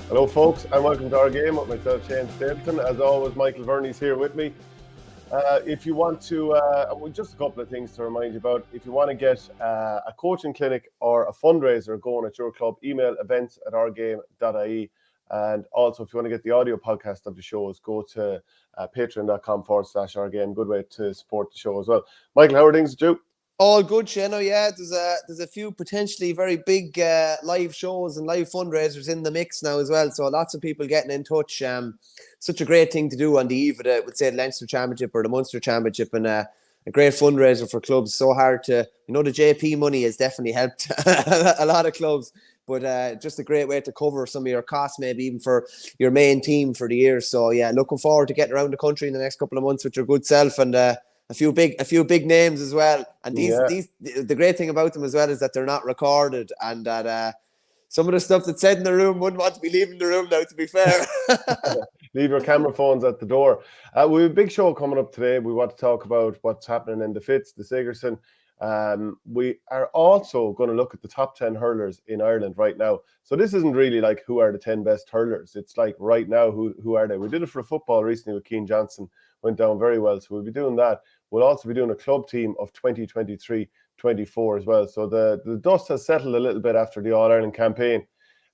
Hello folks and welcome to our game with myself, Shane Stapleton. As always, Michael Verney's here with me. If you want to, just a couple of things to remind you about. If you want to get a coaching clinic or a fundraiser going at your club, email events@ourgame.ie. And also, if you want to get the audio podcast of the shows, go to patreon.com/ourgame. Good way to support the show as well. Michael, how are things with you? All good, Shano. Yeah, there's a few potentially very big live shows and live fundraisers in the mix now as well. So lots of people getting in touch. Such a great thing to do on the eve of the Leinster Championship or the Munster Championship, and a great fundraiser for clubs. So hard to, the JP money has definitely helped a lot of clubs. But just a great way to cover some of your costs, maybe even for your main team for the year. So yeah, looking forward to getting around the country in the next couple of months with your good self, and a few big names as well. And the great thing about them as well is that they're not recorded, and that some of the stuff that's said in the room wouldn't want to be leaving the room now, to be fair. Leave your camera phones at the door. We have a big show coming up today. We want to talk about what's happening in the Fitz, the Sigerson. We are also going to look at the top 10 hurlers in Ireland right now. So this isn't really like who are the 10 best hurlers. It's like right now, who are they? We did it for football recently with Keane Johnson. Went down very well. So we'll be doing that. We'll also be doing a club team of 2023-24 as well. So the dust has settled a little bit after the All-Ireland campaign.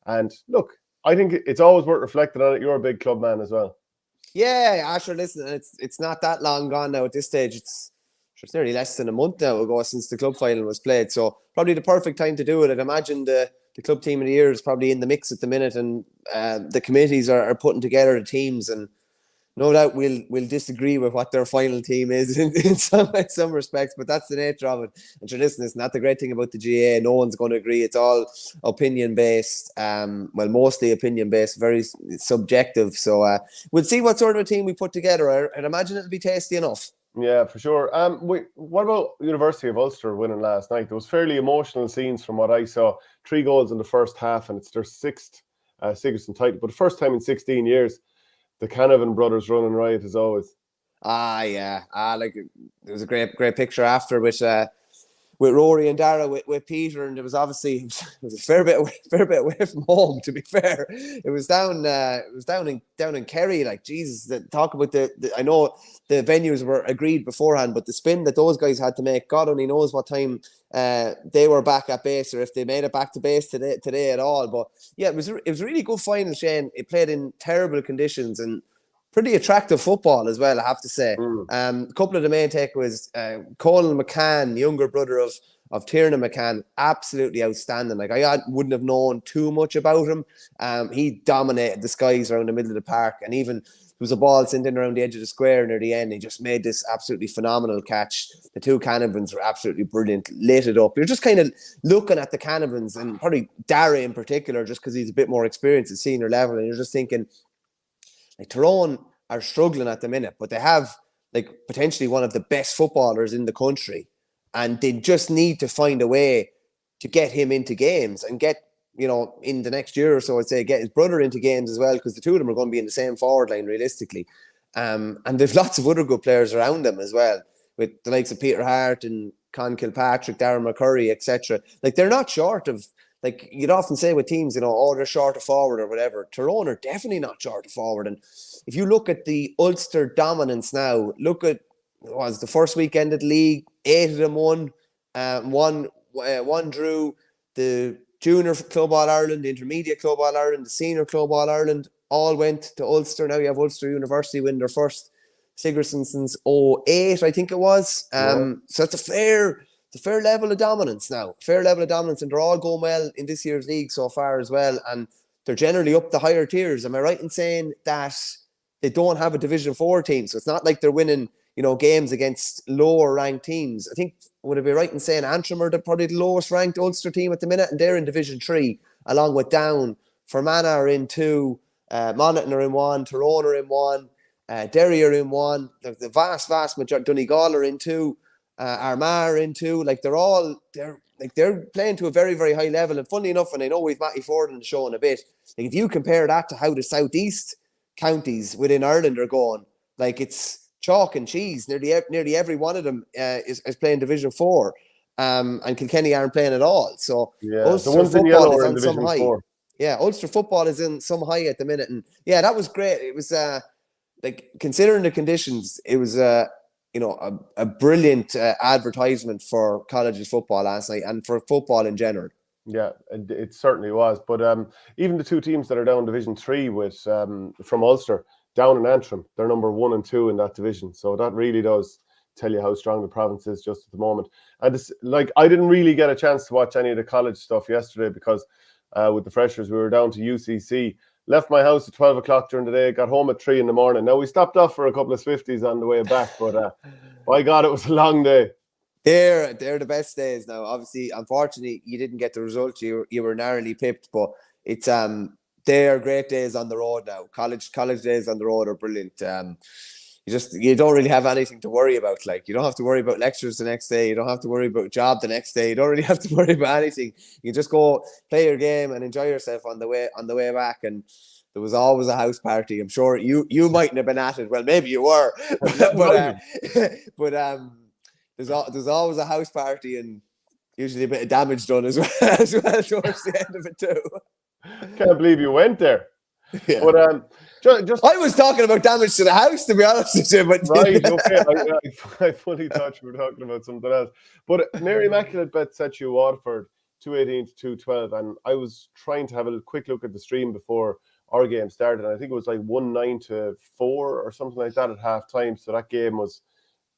And look, I think it's always worth reflecting on it. You're a big club man as well. Yeah, Asher, listen, it's not that long gone now at this stage. It's nearly less than a month now ago since the club final was played. So probably the perfect time to do it. I'd imagine the club team of the year is probably in the mix at the minute, and the committees are putting together the teams, and no doubt we'll disagree with what their final team is in some respects, but that's the nature of it. And sure, listen, it's not the great thing about the GAA. No one's going to agree. It's all opinion-based. Mostly opinion-based, very subjective. So we'll see what sort of a team we put together. I'd imagine it'll be tasty enough. Yeah, for sure. What about University of Ulster winning last night? There was fairly emotional scenes from what I saw. 3 goals in the first half, and it's their 6th Sigerson title, but the first time in 16 years. The Canavan brothers running riot as always. Yeah. There was a great picture after with Rory and Dara with Peter, and it was a fair bit away from home, to be fair. It was down in Kerry. Like, Jesus, talk about I know the venues were agreed beforehand, but the spin that those guys had to make, God only knows what time they were back at base, or if they made it back to base today at all. But yeah, it was a really good final, Shane. It played in terrible conditions and pretty attractive football as well, I have to say. A couple of the main takeaways: Colin McCann, younger brother of Tiernan McCann, absolutely outstanding. Like, I wouldn't have known too much about him. He dominated the skies around the middle of the park, and even there was a ball sent in around the edge of the square near the end. He just made this absolutely phenomenal catch. The 2 Canavans were absolutely brilliant, lit it up. You're just kind of looking at the Canavans, and probably Dara in particular, just because he's a bit more experienced at senior level, and you're just thinking, like, Tyrone are struggling at the minute, but they have like potentially one of the best footballers in the country, and they just need to find a way to get him into games and get, in the next year or so, I'd say, get his brother into games as well, because the two of them are going to be in the same forward line realistically. And there's lots of other good players around them as well, with the likes of Peter Hart and Con Kilpatrick, Darren McCurry, etc. Like, they're not short of, like you'd often say with teams, they're short of forward or whatever. Tyrone are definitely not short of forward. And if you look at the Ulster dominance now, look at the first weekend of the league, 8 of them won, one drew. The Junior Club All-Ireland, the Intermediate Club All-Ireland, the Senior Club All-Ireland, all went to Ulster. Now you have Ulster University win their first Sigerson since 2008, I think it was. So it's a fair level of dominance now. And they're all going well in this year's league so far as well. And they're generally up the higher tiers. Am I right in saying that they don't have a Division 4 team? So it's not like they're winning, games against lower ranked teams. I think, would it be right in saying Antrim are probably the lowest ranked Ulster team at the minute, and they're in Division 3, along with Down. Fermanagh are in 2, Monaghan are in 1, Tyrone are in 1, Derry are in 1, the vast majority, Donegal are in 2, Armagh are in 2. Like, they're playing to a very, very high level. And funnily enough, and I know we've Mattie Forde on the show in a bit, like, if you compare that to how the southeast counties within Ireland are going, like, it's chalk and cheese. Nearly every one of them is playing Division 4, and Kilkenny aren't playing at all. So the ones in yellow are in Division 4. Yeah, Ulster football is in some high at the minute, and yeah, that was great. It was like, considering the conditions, it was a brilliant advertisement for colleges football last night and for football in general. Yeah, it certainly was. But even the two teams that are down Division 3 with from Ulster, down in Antrim, they're number 1 and 2 in that division. So that really does tell you how strong the province is just at the moment. And this, like, I didn't really get a chance to watch any of the college stuff yesterday because with the freshers, we were down to UCC. Left my house at 12 o'clock during the day, got home at 3 in the morning. Now, we stopped off for a couple of Swifties on the way back, but by God, it was a long day. They're the best days now. Obviously, unfortunately, you didn't get the result. You were narrowly pipped, but it's they are great days on the road now. College days on the road are brilliant. You don't really have anything to worry about. Like, you don't have to worry about lectures the next day. You don't have to worry about job the next day. You don't really have to worry about anything. You just go play your game and enjoy yourself on the way back. And there was always a house party. I'm sure you mightn't have been at it. Well, maybe you were, but there's always a house party and usually a bit of damage done as well towards the end of it too. Can't believe you went there. Yeah. But just I was talking about damage to the house, to be honest with you. But right, okay. I fully thought you were talking about something else. But Mary Immaculate Bet set you Waterford 218 to 212, and I was trying to have a quick look at the stream before our game started, and I think it was like 1-9 to 4 or something like that at half time. So that game was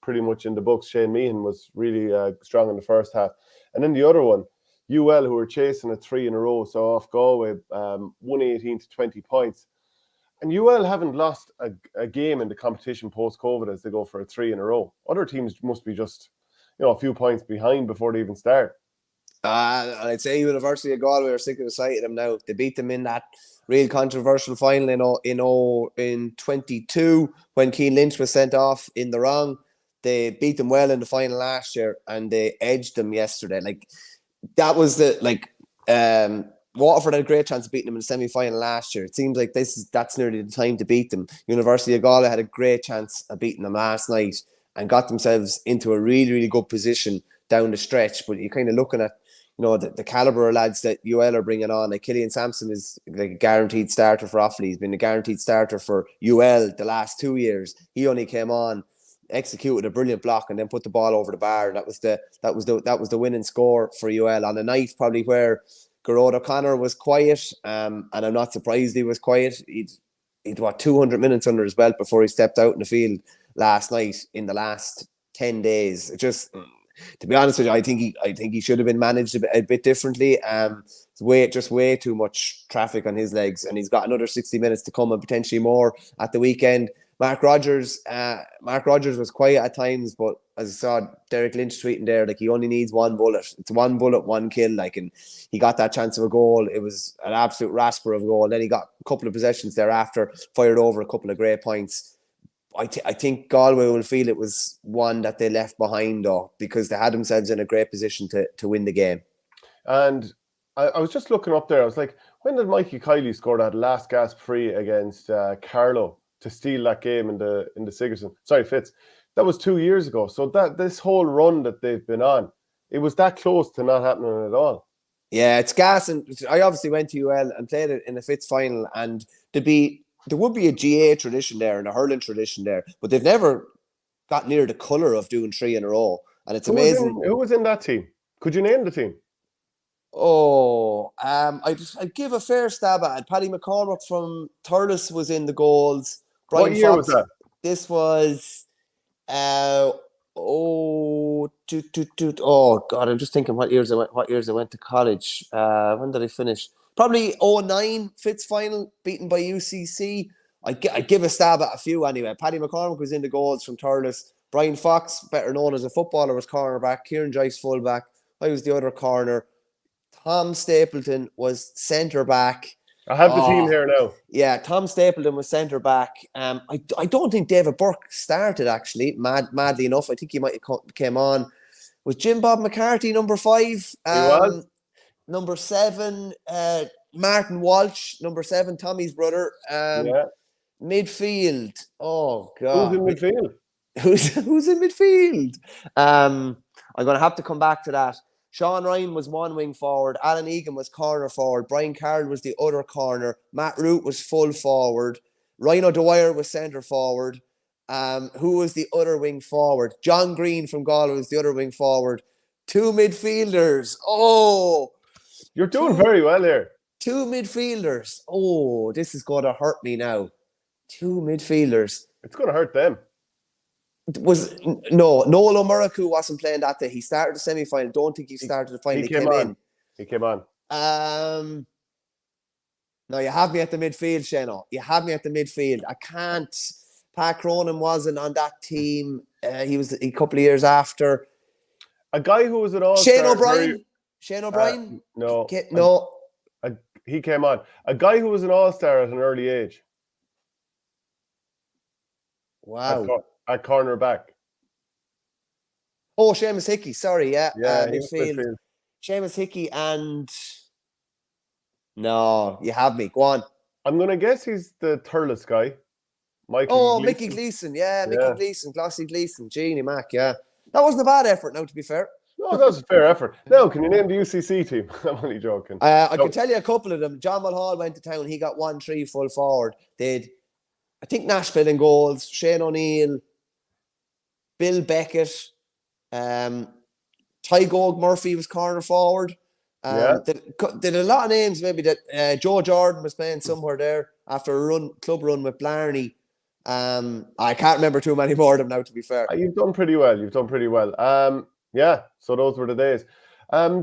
pretty much in the books. Shane Meehan was really strong in the first half. And then the other one, UL, who were chasing a 3 in a row, so off Galway, 118 to 20 points. And UL haven't lost a game in the competition post-COVID as they go for a 3 in a row. Other teams must be just, a few points behind before they even start. I'd say University of Galway are sick of the sight of them now. They beat them in that real controversial final in 22 when Keane Lynch was sent off in the wrong. They beat them well in the final last year, and they edged them yesterday. Like, that was Waterford had a great chance of beating them in the semi-final last year. It seems like that's nearly the time to beat them. University of Galway had a great chance of beating them last night and got themselves into a really, really good position down the stretch. But you're kind of looking at, the calibre of lads that UL are bringing on. Like, Killian Sampson is like a guaranteed starter for Offaly. He's been a guaranteed starter for UL the last 2 years. He only came on, executed a brilliant block, and then put the ball over the bar. That was the winning score for UL on a night probably where Gerard O'Connor was quiet, and I'm not surprised he was quiet. He'd 200 minutes under his belt before he stepped out in the field last night in the last 10 days. Just, to be honest with you, I think he should have been managed a bit differently. It's way too much traffic on his legs, and he's got another 60 minutes to come and potentially more at the weekend. Mark Rogers was quiet at times, but as I saw Derek Lynch tweeting there, like, he only needs one bullet. It's one bullet, one kill. Like, and he got that chance of a goal. It was an absolute rasper of a goal. And then he got a couple of possessions thereafter, fired over a couple of great points. I think Galway will feel it was one that they left behind, though, because they had themselves in a great position to win the game. And I was just looking up there. I was like, when did Mikey Kiley score that last gasp free against Carlow to steal that game in the Sigerson? Sorry, Fitz. That was 2 years ago. So that this whole run that they've been on, it was that close to not happening at all. Yeah, it's gas. And I obviously went to UL and played it in the Fitz final, and there would be a GA tradition there and a hurling tradition there, but they've never got near the colour of doing 3 in a row. And it's amazing. Who was in that team? Could you name the team? Oh, I'd give a fair stab at it. Paddy McCormick from Thurles was in the goals. What year was that? This was God, I'm just thinking what years I went to college. When did I finish? Probably 09 Fitz final, beaten by UCC. I'd give a stab at a few anyway. Paddy McCormick was in the goals from Thurles. Brian Fox, better known as a footballer, was cornerback. Kieran Joyce, fullback. I was the other corner. Tom Stapleton was centre back. I have the team here now. Yeah, Tom Stapleton was centre back. I don't think David Burke started, actually, madly enough. I think he might have came on. Was Jim Bob McCarthy number 5? He was. Number 7, Martin Walsh. Number 7, Tommy's brother. Midfield. Oh, God. Who's in midfield? Who's in midfield? I'm going to have to come back to that. Sean Ryan was one wing forward. Alan Egan was corner forward. Brian Carroll was the other corner. Matt Root was full forward. Ryan O'Dwyer was centre forward. Who was the other wing forward? John Green from Galway was the other wing forward. 2 midfielders. Oh, You're doing very well here. 2 midfielders. Oh, this is going to hurt me now. 2 midfielders. It's going to hurt them. Noel O'Muraku wasn't playing that day. He started the semi-final. Don't think he started the final. He came in. He came on. No, you have me at the midfield, Shano. You have me at the midfield. I can't. Pat Cronin wasn't on that team. He was a couple of years after. A guy who was an all-star. Shane O'Brien. Shane O'Brien. No. No. He came on. A guy who was an all-star at an early age. Wow. At cornerback. Oh, Seamus Hickey. Sorry, yeah. Midfield. Seamus Hickey and... No, you have me. Go on. I'm going to guess he's the Thurles guy. Mickey Gleeson. Yeah, Mickey Gleeson. Glossy Gleeson. Genie Mac, yeah. That wasn't a bad effort, now, to be fair. No, that was a fair effort. Now, can you name the UCC team? I'm only joking. I can tell you a couple of them. John Mulhall went to town. He got 1-3 full forward. They'd, I think, Nashville in goals. Shane O'Neill, Bill Beckett, Tygog Murphy was corner forward. Did a lot of names, maybe that Joe Jordan was playing somewhere there after a club run with Blarney. I can't remember too many more of them now, to be fair. You've done pretty well. Yeah, so those were the days.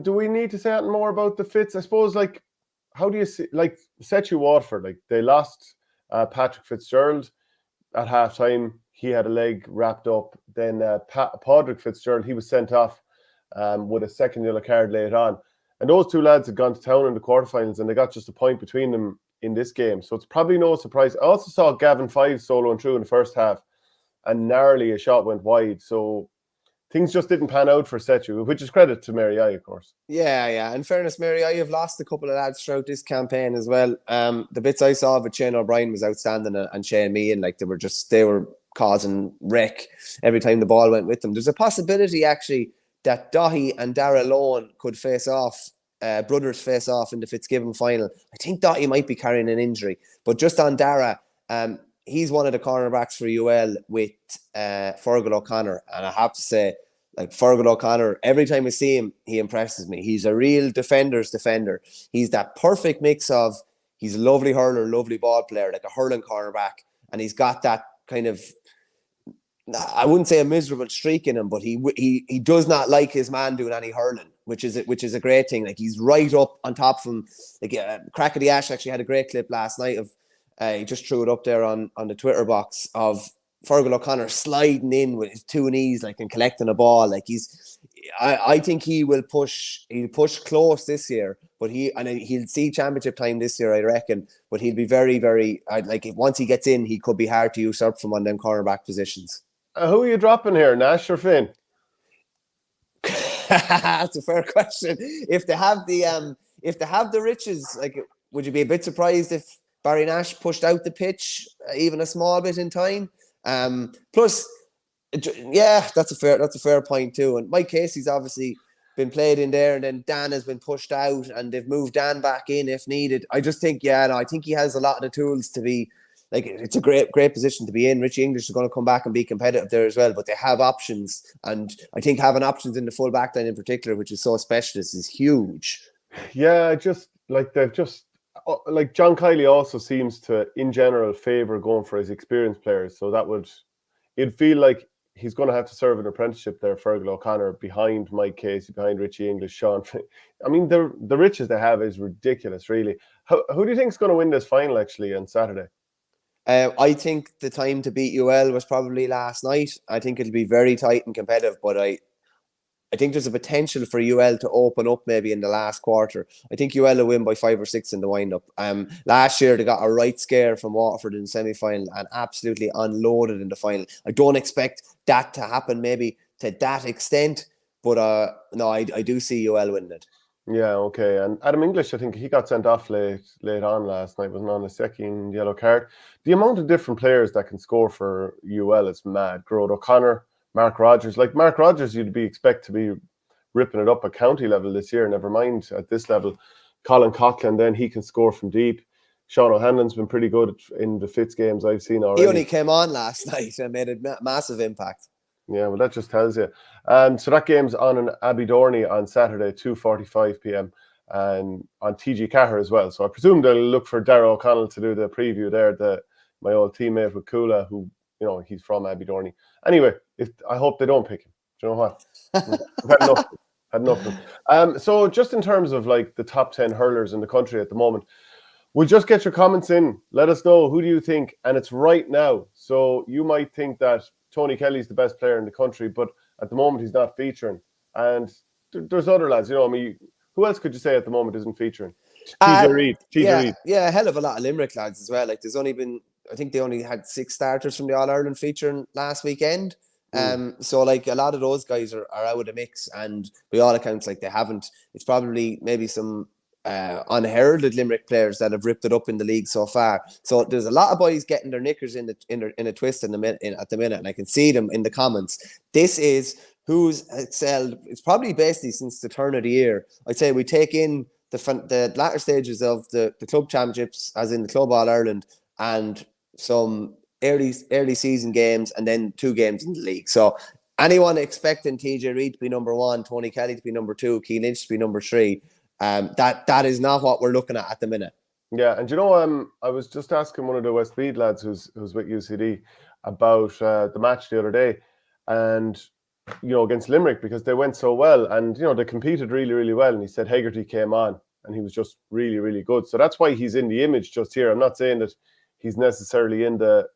Do we need to say anything more about the Fitz? I suppose, like, how do you see, like, Setu Waterford, like, they lost Patrick Fitzgerald at halftime. He had a leg wrapped up. Then Padraig Fitzgerald, he was sent off with a second yellow card later on. And those two lads had gone to town in the quarterfinals, and they got just a point between them in this game. So it's probably no surprise. I also saw Gavin Five soloing through in the first half, and narrowly a shot went wide. So things just didn't pan out for Setu, which is credit to Mary I, of course. Yeah. In fairness, Mary I have lost a couple of lads throughout this campaign as well. The bits I saw of it, Shane O'Brien was outstanding, and Shane Meehan, like, they were causing wreck every time the ball went with them. There's a possibility, actually, that Dahi and Dara Lohan could face off, brothers face off in the Fitzgibbon final. I think Dahi might be carrying an injury. But just on Dara, he's one of the cornerbacks for UL with Fergal O'Connor. And I have to say, like, Fergal O'Connor, every time I see him, he impresses me. He's a real defender's defender. He's that perfect mix of, he's a lovely hurler, lovely ball player, like a hurling cornerback. And he's got that kind of, I wouldn't say a miserable streak in him, but he does not like his man doing any hurling, which is a great thing. Like, he's right up on top of him. Like, Crack of the Ash actually had a great clip last night of, he just threw it up there on the Twitter box of Fergal O'Connor sliding in with his 2 knees, like, and collecting a ball. Like, I think he'll push close this year, but he'll see championship time this year, I reckon. But he'll be very, very, once he gets in, he could be hard to usurp from one of them cornerback positions. Who are you dropping here, Nash or Finn? That's a fair question. If they have the riches, like, would you be a bit surprised if Barry Nash pushed out the pitch even a small bit in time? Plus, yeah, that's a fair point too. And Mike Casey's obviously been played in there, and then Dan has been pushed out, and they've moved Dan back in if needed. I just think, I think he has a lot of the tools to be. Like, it's a great position to be in. Richie English is going to come back and be competitive there as well, but they have options. And I think having options in the full back line in particular, which is so specialist, is huge. Yeah, just like like John Kiley also seems to, in general, favour going for his experienced players. So it'd feel like he's going to have to serve an apprenticeship there, Fergal O'Connor, behind Mike Casey, behind Richie English, Sean. I mean, the riches they have is ridiculous, really. Who do you think is going to win this final, actually, on Saturday? I think the time to beat UL was probably last night. I think it'll be very tight and competitive, but I think there's a potential for UL to open up maybe in the last quarter. I think UL will win by 5 or 6 in the wind-up. Last year, they got a right scare from Waterford in the semi-final and absolutely unloaded in the final. I don't expect that to happen maybe to that extent, but no, I do see UL winning it. Yeah, okay. And Adam English, I think he got sent off late on last night, wasn't on the second yellow card. The amount of different players that can score for UL is mad. Gerard O'Connor, Mark Rogers. Like, Mark Rogers, you'd expect to be ripping it up at county level this year, never mind at this level. Colin Coughlin, then he can score from deep. Sean O'Hanlon's been pretty good in the Fitz games I've seen already. He only came on last night and made a massive impact. Yeah, well, that just tells you. So that game's on in Abbeydorney on Saturday, 2:45 p.m. and on TG Cahir as well. So I presume they'll look for Darragh O'Connell to do the preview there, my old teammate with Kula, who, he's from Abbeydorney. Anyway, I hope they don't pick him. Do you know what? I've had enough of him. So just in terms of like the top 10 hurlers in the country at the moment, we'll just get your comments in. Let us know, who do you think? And it's right now. So you might think that Tony Kelly's the best player in the country, but at the moment he's not featuring. And there's other lads, who else could you say at the moment isn't featuring? TJ Reid. Reid. Yeah, a hell of a lot of Limerick lads as well. Like there's only been, I think they only had 6 starters from the All-Ireland featuring last weekend. So like a lot of those guys are out of the mix, and by all accounts, like they haven't. It's probably maybe some unheralded Limerick players that have ripped it up in the league so far. So there's a lot of boys getting their knickers in a twist at the minute, and I can see them in the comments. This is who's excelled. It's probably basically since the turn of the year. I'd say we take in the latter stages of the club championships, as in the Club All-Ireland, and some early season games, and then 2 games in the league. So anyone expecting TJ Reid to be number 1, Tony Kelly to be number 2, Keane Lynch to be number 3, that is not what we're looking at the minute. Yeah, and I was just asking one of the Westmeath lads who's with UCD about the match the other day, and against Limerick, because they went so well, and they competed really, really well. And he said Hegarty came on, and he was just really, really good. So that's why he's in the image just here. I'm not saying that he's necessarily in the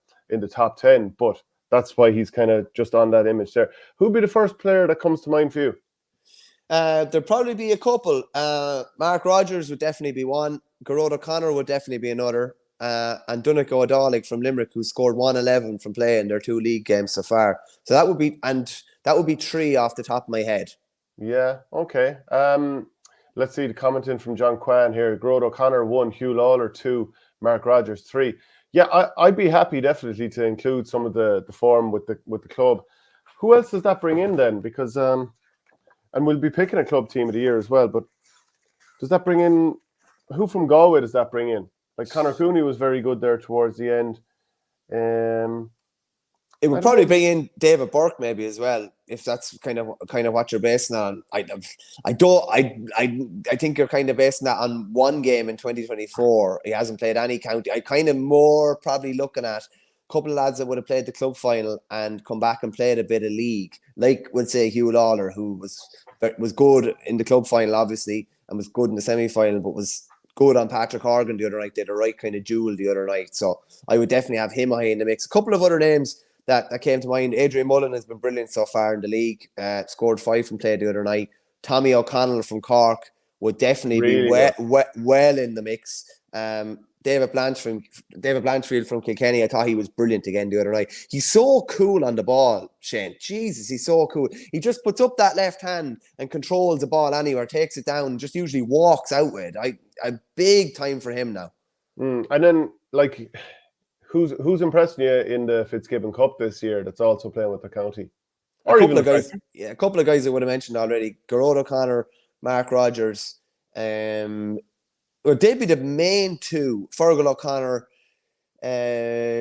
top 10, but that's why he's kind of just on that image there. Who'd be the first player that comes to mind for you? There'll probably be a couple. Mark Rogers would definitely be one. Garrod O'Connor would definitely be another. And Donnacha O'Donnell from Limerick, who scored 111 from playing their 2 league games so far. So that would be 3 off the top of my head. Yeah, okay. Let's see the comment in from John Kwan here. Garrod O'Connor 1, Hugh Lawler 2, Mark Rogers 3. Yeah, I'd be happy definitely to include some of the form with the club. Who else does that bring in then? Because and we'll be picking a club team of the year as well. But does that bring in, who from Galway does that bring in? Like Conor Cooney was very good there towards the end. It would probably bring in David Burke maybe as well, if that's kind of what you're basing on. I think you're kind of basing that on one game in 2024. He hasn't played any county. I kind of more probably looking at a couple of lads that would have played the club final and come back and played a bit of league, like we'll say Hugh Lawler, who was good in the club final obviously, and was good in the semi-final, but was good on Patrick Horgan the other night. Did a right kind of duel the other night. So I would definitely have him high in the mix. A couple of other names that came to mind. Adrian Mullen has been brilliant so far in the league. Scored 5 from play the other night. Tommy O'Connell from Cork would definitely be well in the mix. David Blanchfield from Kilkenny, I thought he was brilliant again the other night. He's so cool on the ball, Shane. Jesus, he's so cool. He just puts up that left hand and controls the ball anywhere, takes it down, and just usually walks out with it. A big time for him now. And then, like, who's impressing you in the Fitzgibbon Cup this year that's also playing with the county? A couple of guys I would have mentioned already. Garrod O'Connor, Mark Rogers. Well, they'd be the main 2. Fergal O'Connor,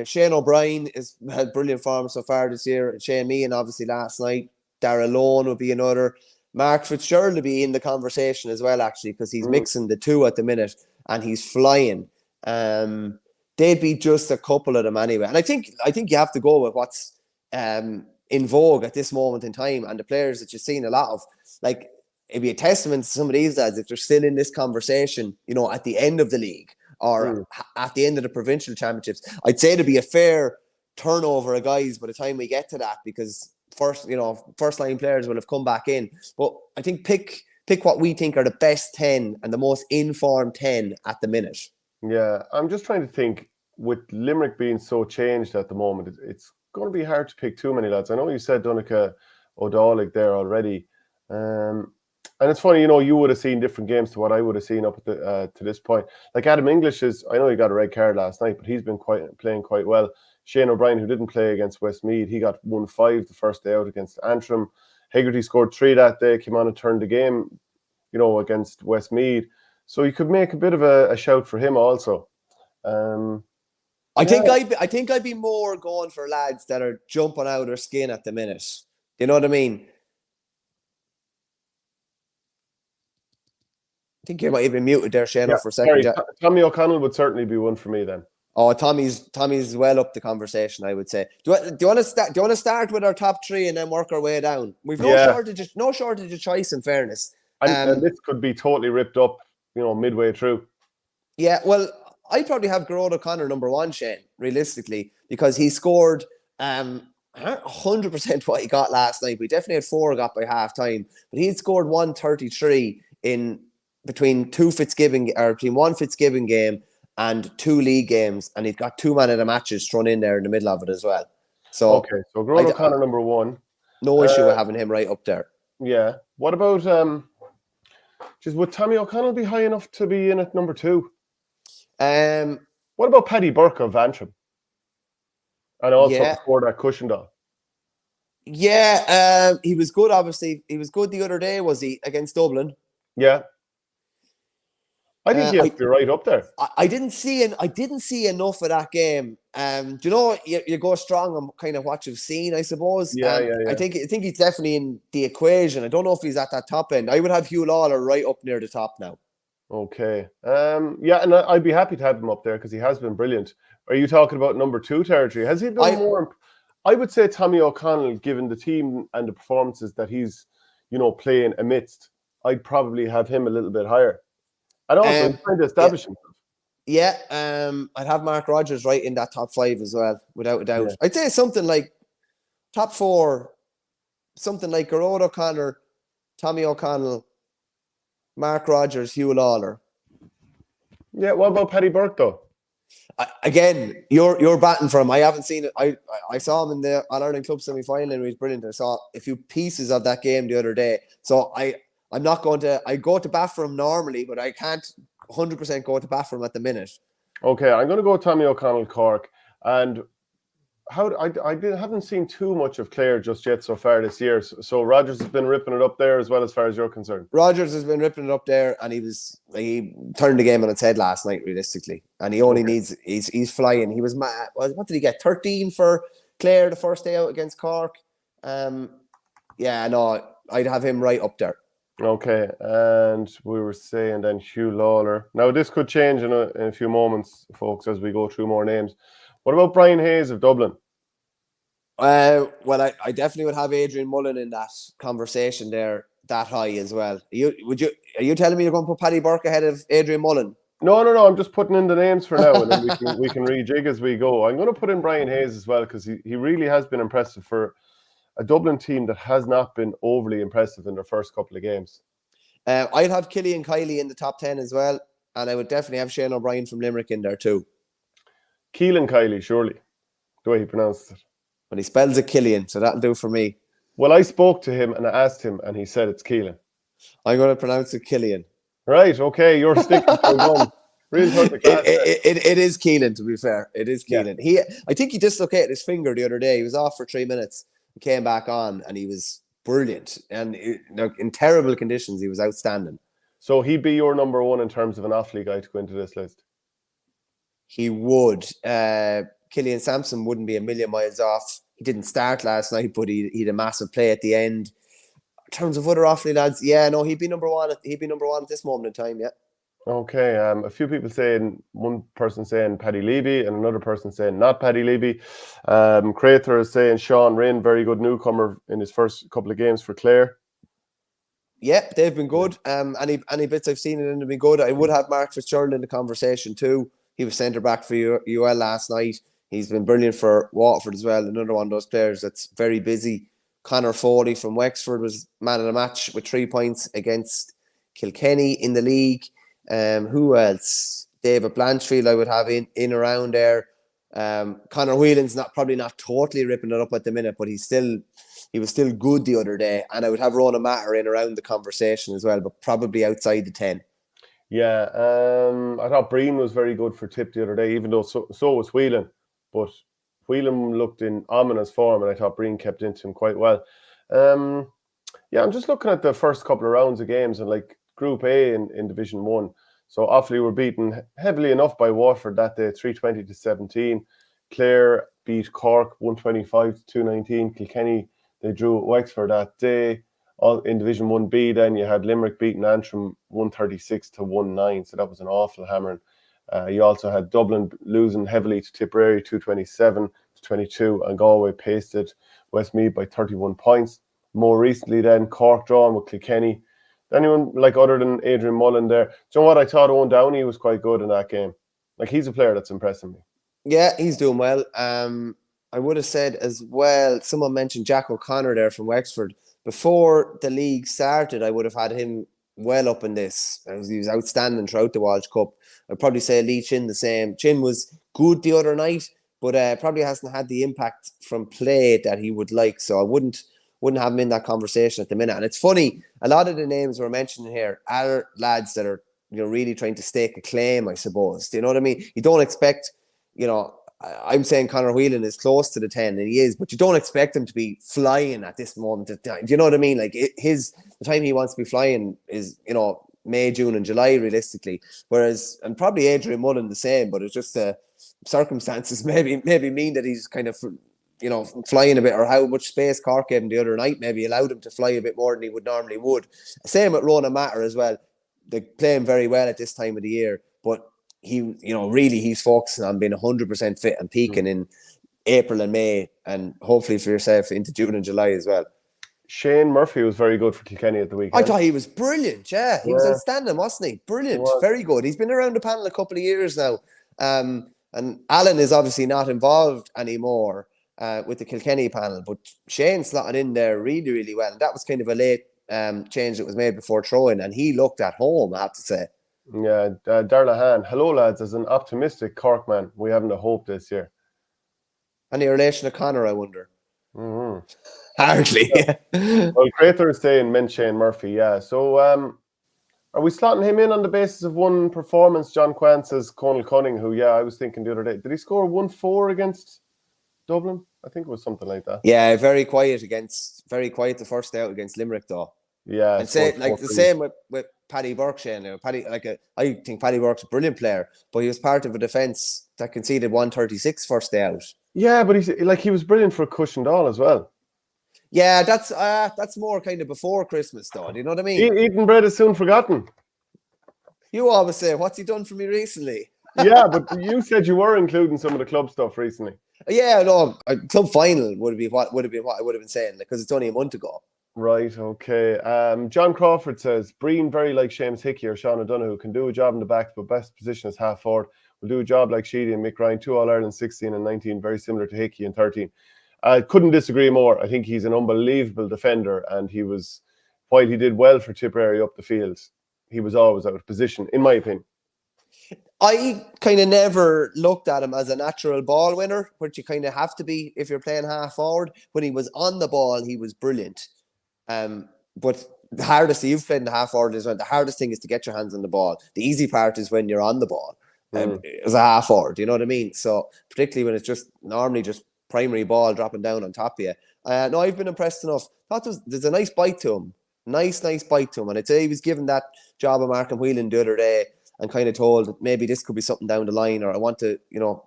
Shane O'Brien has had brilliant form so far this year. Shane Meehan, obviously, last night. Darragh Lone would be another. Mark Fitzgerald will be in the conversation as well, actually, because he's mixing the 2 at the minute and he's flying. They'd be just a couple of them anyway. And I think you have to go with what's in vogue at this moment in time, and the players that you've seen a lot of. Like, it'd be a testament to some of these lads if they're still in this conversation, at the end of the league or at the end of the provincial championships. I'd say there'd be a fair turnover of guys by the time we get to that, because first line players will have come back in. But I think pick what we think are the best 10 and the most informed 10 at the minute. Yeah, I'm just trying to think, with Limerick being so changed at the moment, it's going to be hard to pick too many lads. I know you said Donnacha O'Donnell there already. And it's funny, you would have seen different games to what I would have seen up to this point. Like Adam English I know he got a red card last night, but he's been playing quite well. Shane O'Brien, who didn't play against Westmeath, he got 1-5 the first day out against Antrim. Hegarty scored 3 that day, came on and turned the game, against Westmeath. So you could make a bit of a shout for him also. I think I'd be more going for lads that are jumping out of their skin at the minute. You know what I mean? I think you might have been muted there, Shane, for a second. Sorry, Tommy O'Connell would certainly be one for me then. Oh, Tommy's well up the conversation, I would say. Do you want to start with our top 3 and then work our way down? We've no shortage of choice, in fairness. And this could be totally ripped up, midway through. Yeah, well, I'd probably have Gerard O'Connor number 1, Shane, realistically, because he scored 100% what he got last night. We definitely had 4 got by half time, but he had scored 133 between one Fitzgibbon game and 2 league games, and he'd got 2 man of the matches thrown in there in the middle of it as well. So Gerard O'Connor number 1. No issue with having him right up there. Yeah. What about would Tommy O'Connell be high enough to be in at number 2? What about Paddy Burke of Antrim? And also before that, Cushendall. Yeah, he was good, obviously. He was good the other day, was he, against Dublin? Yeah. I think he has to be right up there. I didn't see enough of that game. Do you know, you go strong on kind of what you've seen, I suppose. Yeah. I think he's definitely in the equation. I don't know if he's at that top end. I would have Hugh Lawler right up near the top now. Okay. And I'd be happy to have him up there because he has been brilliant. Are you talking about number 2 territory? Has he been more? I would say Tommy O'Connell, given the team and the performances that he's, playing amidst, I'd probably have him a little bit higher. And also, he's trying to establish himself. Yeah, I'd have Mark Rogers right in that top 5 as well, without a doubt. Yeah. I'd say something like top 4, something like Gerard O'Connor, Tommy O'Connell, Mark Rogers, Hugh Lawler. Yeah, what about Paddy Burke though? Again, you're batting for him. I haven't seen it. I saw him in the All-Ireland Club semi-final and he was brilliant. I saw a few pieces of that game the other day. So I'm not going to... I go to bat for him normally, but I can't 100% go to bat for him at the minute. Okay, I'm going to go Tommy O'Connell, Cork. And I haven't seen too much of Clare just yet so far this year. So Rogers has been ripping it up there as well, as far as you're concerned. Rogers has been ripping it up there, and he turned the game on its head last night, realistically. And he only needs... He's flying. He was mad. What did he get? 13 for Clare the first day out against Cork. Yeah, no, I'd have him right up there. Okay, and we were saying then Hugh Lawler. Now, this could change in a few moments, folks, as we go through more names. What about Brian Hayes of Dublin? Well, I definitely would have Adrian Mullen in that conversation there, that high as well. Are you telling me you're going to put Paddy Burke ahead of Adrian Mullen? No. I'm just putting in the names for now, and then we can rejig as we go. I'm going to put in Brian Hayes as well because he really has been impressive for a Dublin team that has not been overly impressive in their first couple of games. I'd have Killian Kiley in the top 10 as well, and I would definitely have Shane O'Brien from Limerick in there too. Keelan Kiley, surely, the way he pronounced it. But he spells it Killian, so that'll do for me. Well, I spoke to him and I asked him, and he said it's Keelan. I'm going to pronounce it Killian. Right, okay, you're sticking to one. Really took the class. It is Keelan, to be fair. It is Keelan. Yeah. I think he dislocated his finger the other day. He was off for 3 minutes. Came back on and he was brilliant, and in terrible conditions he was outstanding. So he'd be your number 1 in terms of an off-league guy to go into this list? He would. Killian Sampson wouldn't be a million miles off. He didn't start last night, but he had a massive play at the end. In terms of other off-league lads, he'd be number 1. He'd be number 1 at this moment in time. Yeah. Okay, a few people saying, one person saying Paddy Levy and another person saying not Paddy Levy. Crater is saying Sean Rinn, very good newcomer in his first couple of games for Clare. Yeah, they've been good. Any bits I've seen in them have been good. I would have Mark Fitzgerald in the conversation too. He was centre back for UL last night. He's been brilliant for Waterford as well. Another one of those players that's very busy. Conor Foley from Wexford was man of the match with 3 points against Kilkenny in the league. Who else? David Blanchfield I would have in around there. Conor Whelan's probably not totally ripping it up at the minute, but he was still good the other day. And I would have Ronan Matter in around the conversation as well, but probably outside the 10. Yeah, I thought Breen was very good for Tip the other day, even though so was Whelan. But Whelan looked in ominous form, and I thought Breen kept into him quite well. Yeah, I'm just looking at the first couple of rounds of games and like Group A in Division 1. So Offaly were beaten heavily enough by Waterford that day, 320-17. Clare beat Cork 125-219. Kilkenny, they drew at Wexford that day. All in Division 1B, then you had Limerick beating Antrim 136-19. So that was an awful hammering. You also had Dublin losing heavily to Tipperary 227-22, and Galway pasted Westmeath by 31 points. More recently, then Cork drawn with Kilkenny. Anyone like other than Adrian Mullen there? Do you know what? I thought Owen Downey was quite good in that game. Like, he's a player that's impressing me. Yeah, he's doing well. I would have said as well, someone mentioned Jack O'Connor there from Wexford. Before the league started, I would have had him well up in this. He was outstanding throughout the Walsh Cup. I'd probably say Lee Chin the same. Chin was good the other night, but probably hasn't had the impact from play that he would like. So I wouldn't have him in that conversation at the minute. And it's funny, a lot of the names we're mentioning here are lads that are, really trying to stake a claim, I suppose. Do you know what I mean? You don't expect, I'm saying Conor Whelan is close to the 10, and he is, but you don't expect him to be flying at this moment of time. Do you know what I mean? Like, the time he wants to be flying is, May, June, and July, realistically. Whereas, and probably Adrian Mullen the same, but it's just circumstances maybe mean that he's kind of, flying a bit, or how much space Cork gave him the other night maybe allowed him to fly a bit more than he would normally would. Same with Ronan Matter as well. They play him very well at this time of the year, but he, really he's focusing on being 100% fit and peaking in April and May, and hopefully for yourself into June and July as well. Shane Murphy was very good for Kilkenny at the weekend. I thought he was brilliant. Yeah, he was outstanding, wasn't he? Brilliant, very good. He's been around the panel a couple of years now, and Alan is obviously not involved anymore with the Kilkenny panel, but Shane slotted in there really, really well, and that was kind of a late change that was made before throwing, and he looked at home, I have to say. Yeah, Darla Han. Hello, lads. As an optimistic Cork man, we haven't a hope this year. Any relation to Connor, I wonder? Mm-hmm. Hardly. Yeah. Well, Crater is saying meant Shane Murphy. Yeah. So, are we slotting him in on the basis of one performance? John Quan says Conal Cunning, who, I was thinking the other day, did he score 1-4 against Dublin? I think it was something like that. Yeah, very quiet the first day out against Limerick, though. Yeah, and say like the same with Paddy Burke, Shane. I think Paddy Burke's a brilliant player, but he was part of a defence that conceded 136 first day out. Yeah, but he was brilliant for Cushendall as well. Yeah, that's more kind of before Christmas, though. Do you know what I mean? Eating bread is soon forgotten. You always say, "What's he done for me recently?" Yeah, but you said you were including some of the club stuff recently. Yeah, no, club final would have been what I would have been saying, because it's only a month ago. Right, okay. John Crawford says, Breen, very like Seamus Hickey or Sean O'Donoghue, can do a job in the back, but best position is half forward. Will do a job like Sheedy and Mick Ryan, 2 All-Ireland 16 and 19, very similar to Hickey in 13. I couldn't disagree more. I think he's an unbelievable defender, and while he did well for Tipperary up the field, he was always out of position, in my opinion. I kind of never looked at him as a natural ball winner, which you kind of have to be if you're playing half forward. When he was on the ball, he was brilliant. But the hardest, you've played in the half forward as well, the hardest thing is to get your hands on the ball. The easy part is when you're on the ball as a half forward, you know what I mean? So particularly when it's just normally just primary ball dropping down on top of you. No, I've been impressed enough. There's a nice bite to him. Nice bite to him. And I'd say he was given that job of Markham Whelan the other day and kind of told that maybe this could be something down the line, or I want to,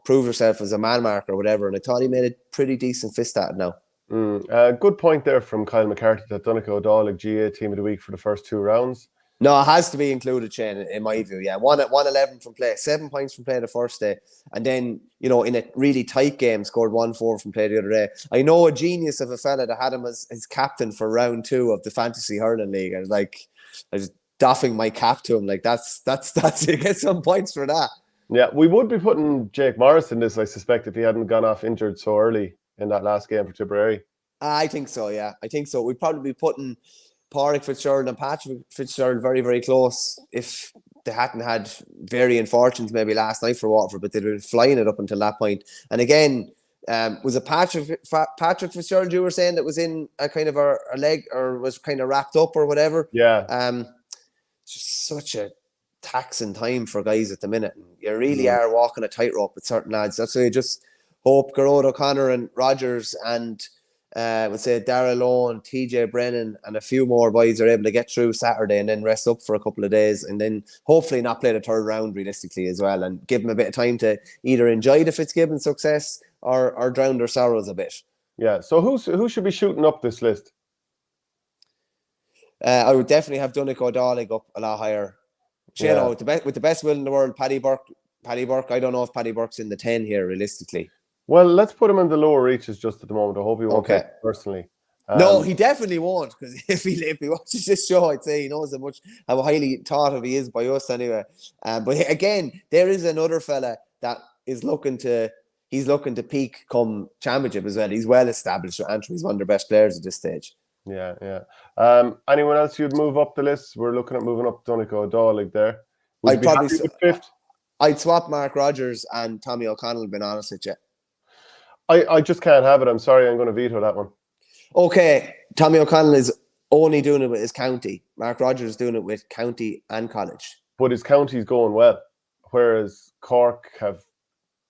prove yourself as a man marker or whatever. And I thought he made a pretty decent fist at it now. Good point there from Kyle McCarthy that Donegal O'Donnell GA team of the week for the first 2 rounds. No, it has to be included, Shane, in my view. Yeah, 111 from play, 7 points from play the first day, and then in a really tight game scored 1-4 from play the other day. I know a genius of a fella that had him as his captain for round 2 of the Fantasy Hurling League. I was doffing my cap to him. Like that's you get some points for that. Yeah, we would be putting Jake Morris in this, I suspect, if he hadn't gone off injured so early in that last game for Tipperary. I think so, yeah. I think so. We'd probably be putting Pádraig Fitzgerald and Patrick Fitzgerald very, very close if they hadn't had varying fortunes maybe last night for Waterford, but they'd been flying it up until that point. And again, was it Patrick Fitzgerald you were saying that was in a kind of a leg, or was kind of wrapped up or whatever? Yeah. Just such a taxing time for guys at the minute. You really are walking a tightrope with certain lads. That's why you just hope Garrod O'Connor and Rogers and would say Darrell Owen, TJ Brennan, and a few more boys are able to get through Saturday and then rest up for a couple of days, and then hopefully not play the third round realistically as well, and give them a bit of time to either enjoy the Fitzgibbon success or drown their sorrows a bit. Yeah. So who should be shooting up this list? I would definitely have Donegal O'Donnell up a lot higher. You know, with the best will in the world, Paddy Burke. I don't know if Paddy Burke's in the 10 here realistically. Well, let's put him in the lower reaches just at the moment. I hope he won't take it personally. No, he definitely won't, because if he watches this show, I'd say he knows how highly thought of he is by us anyway. But again, there is another fella that is looking to peak come championship as well. He's well established. Antrim, he's one of their best players at this stage. Yeah. Anyone else you'd move up the list? We're looking at moving up Donegal O'Donnell there. I'd probably with fifth. I'd swap Mark Rogers and Tommy O'Connell, being honest with you. I just can't have it. I'm sorry. I'm going to veto that one. Okay. Tommy O'Connell is only doing it with his county. Mark Rogers is doing it with county and college. But his county's going well, whereas Cork have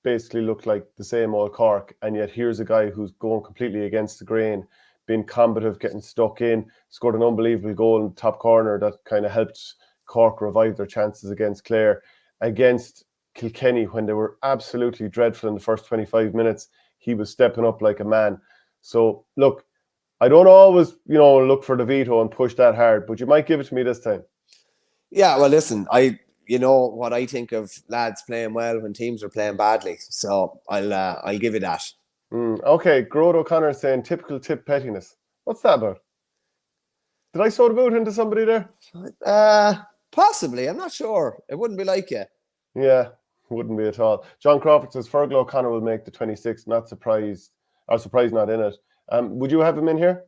basically looked like the same old Cork, and yet here's a guy who's going completely against the grain, being combative, getting stuck in, scored an unbelievable goal in the top corner that kind of helped Cork revive their chances against Clare. Against Kilkenny, when they were absolutely dreadful in the first 25 minutes, he was stepping up like a man. So, look, I don't always, look for the veto and push that hard, but you might give it to me this time. Yeah, well, listen, you know what I think of lads playing well when teams are playing badly, so I'll give you that. Okay, Grode O'Connor is saying typical tip pettiness. What's that about? Did I sow the boot into somebody there? Possibly, I'm not sure. It wouldn't be like you. Yeah, wouldn't be at all. John Crawford says Fergal O'Connor will make the 26th. Not surprised. Or surprised not in it. Would you have him in here?